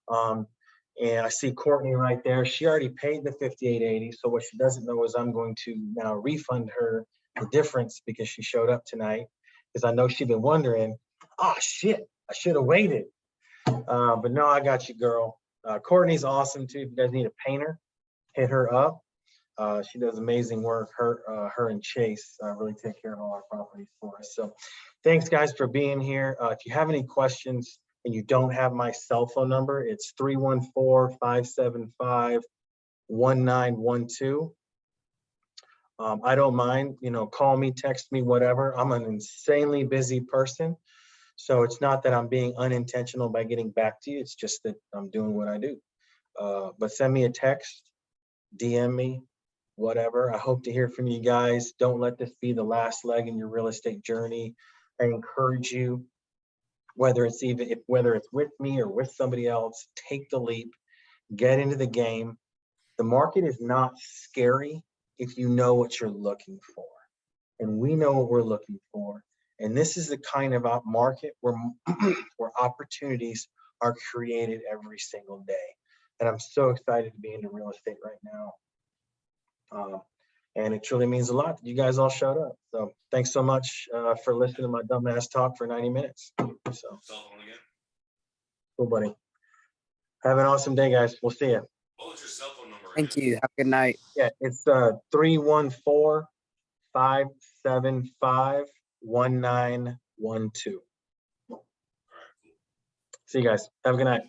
And I see Courtney right there. She already paid the $5,880. So what she doesn't know is I'm going to now refund her the difference because she showed up tonight. Because I know she's been wondering, oh shit, I should have waited. But no, I got you, girl. Courtney's awesome too. If you guys need a painter, hit her up. She does amazing work. Her and Chase really take care of all our properties for us. So thanks guys for being here. If you have any questions and you don't have my cell phone number, it's 314-575-1912. I don't mind, call me, text me, whatever. I'm an insanely busy person. So it's not that I'm being unintentional by getting back to you. It's just that I'm doing what I do. But send me a text, DM me, whatever. I hope to hear from you guys. Don't let this be the last leg in your real estate journey. I encourage you, whether it's with me or with somebody else, take the leap, get into the game. The market is not scary if you know what you're looking for. And we know what we're looking for. And this is the kind of market where opportunities are created every single day. And I'm so excited to be into real estate right now. And it truly means a lot that you guys all showed up. So thanks so much for listening to my dumbass talk for 90 minutes. So cool, buddy. Have an awesome day, guys. We'll see you. What was your cell phone number? Thank you. Have a good night. Yeah, it's 314-575-1912. See you guys. Have a good night.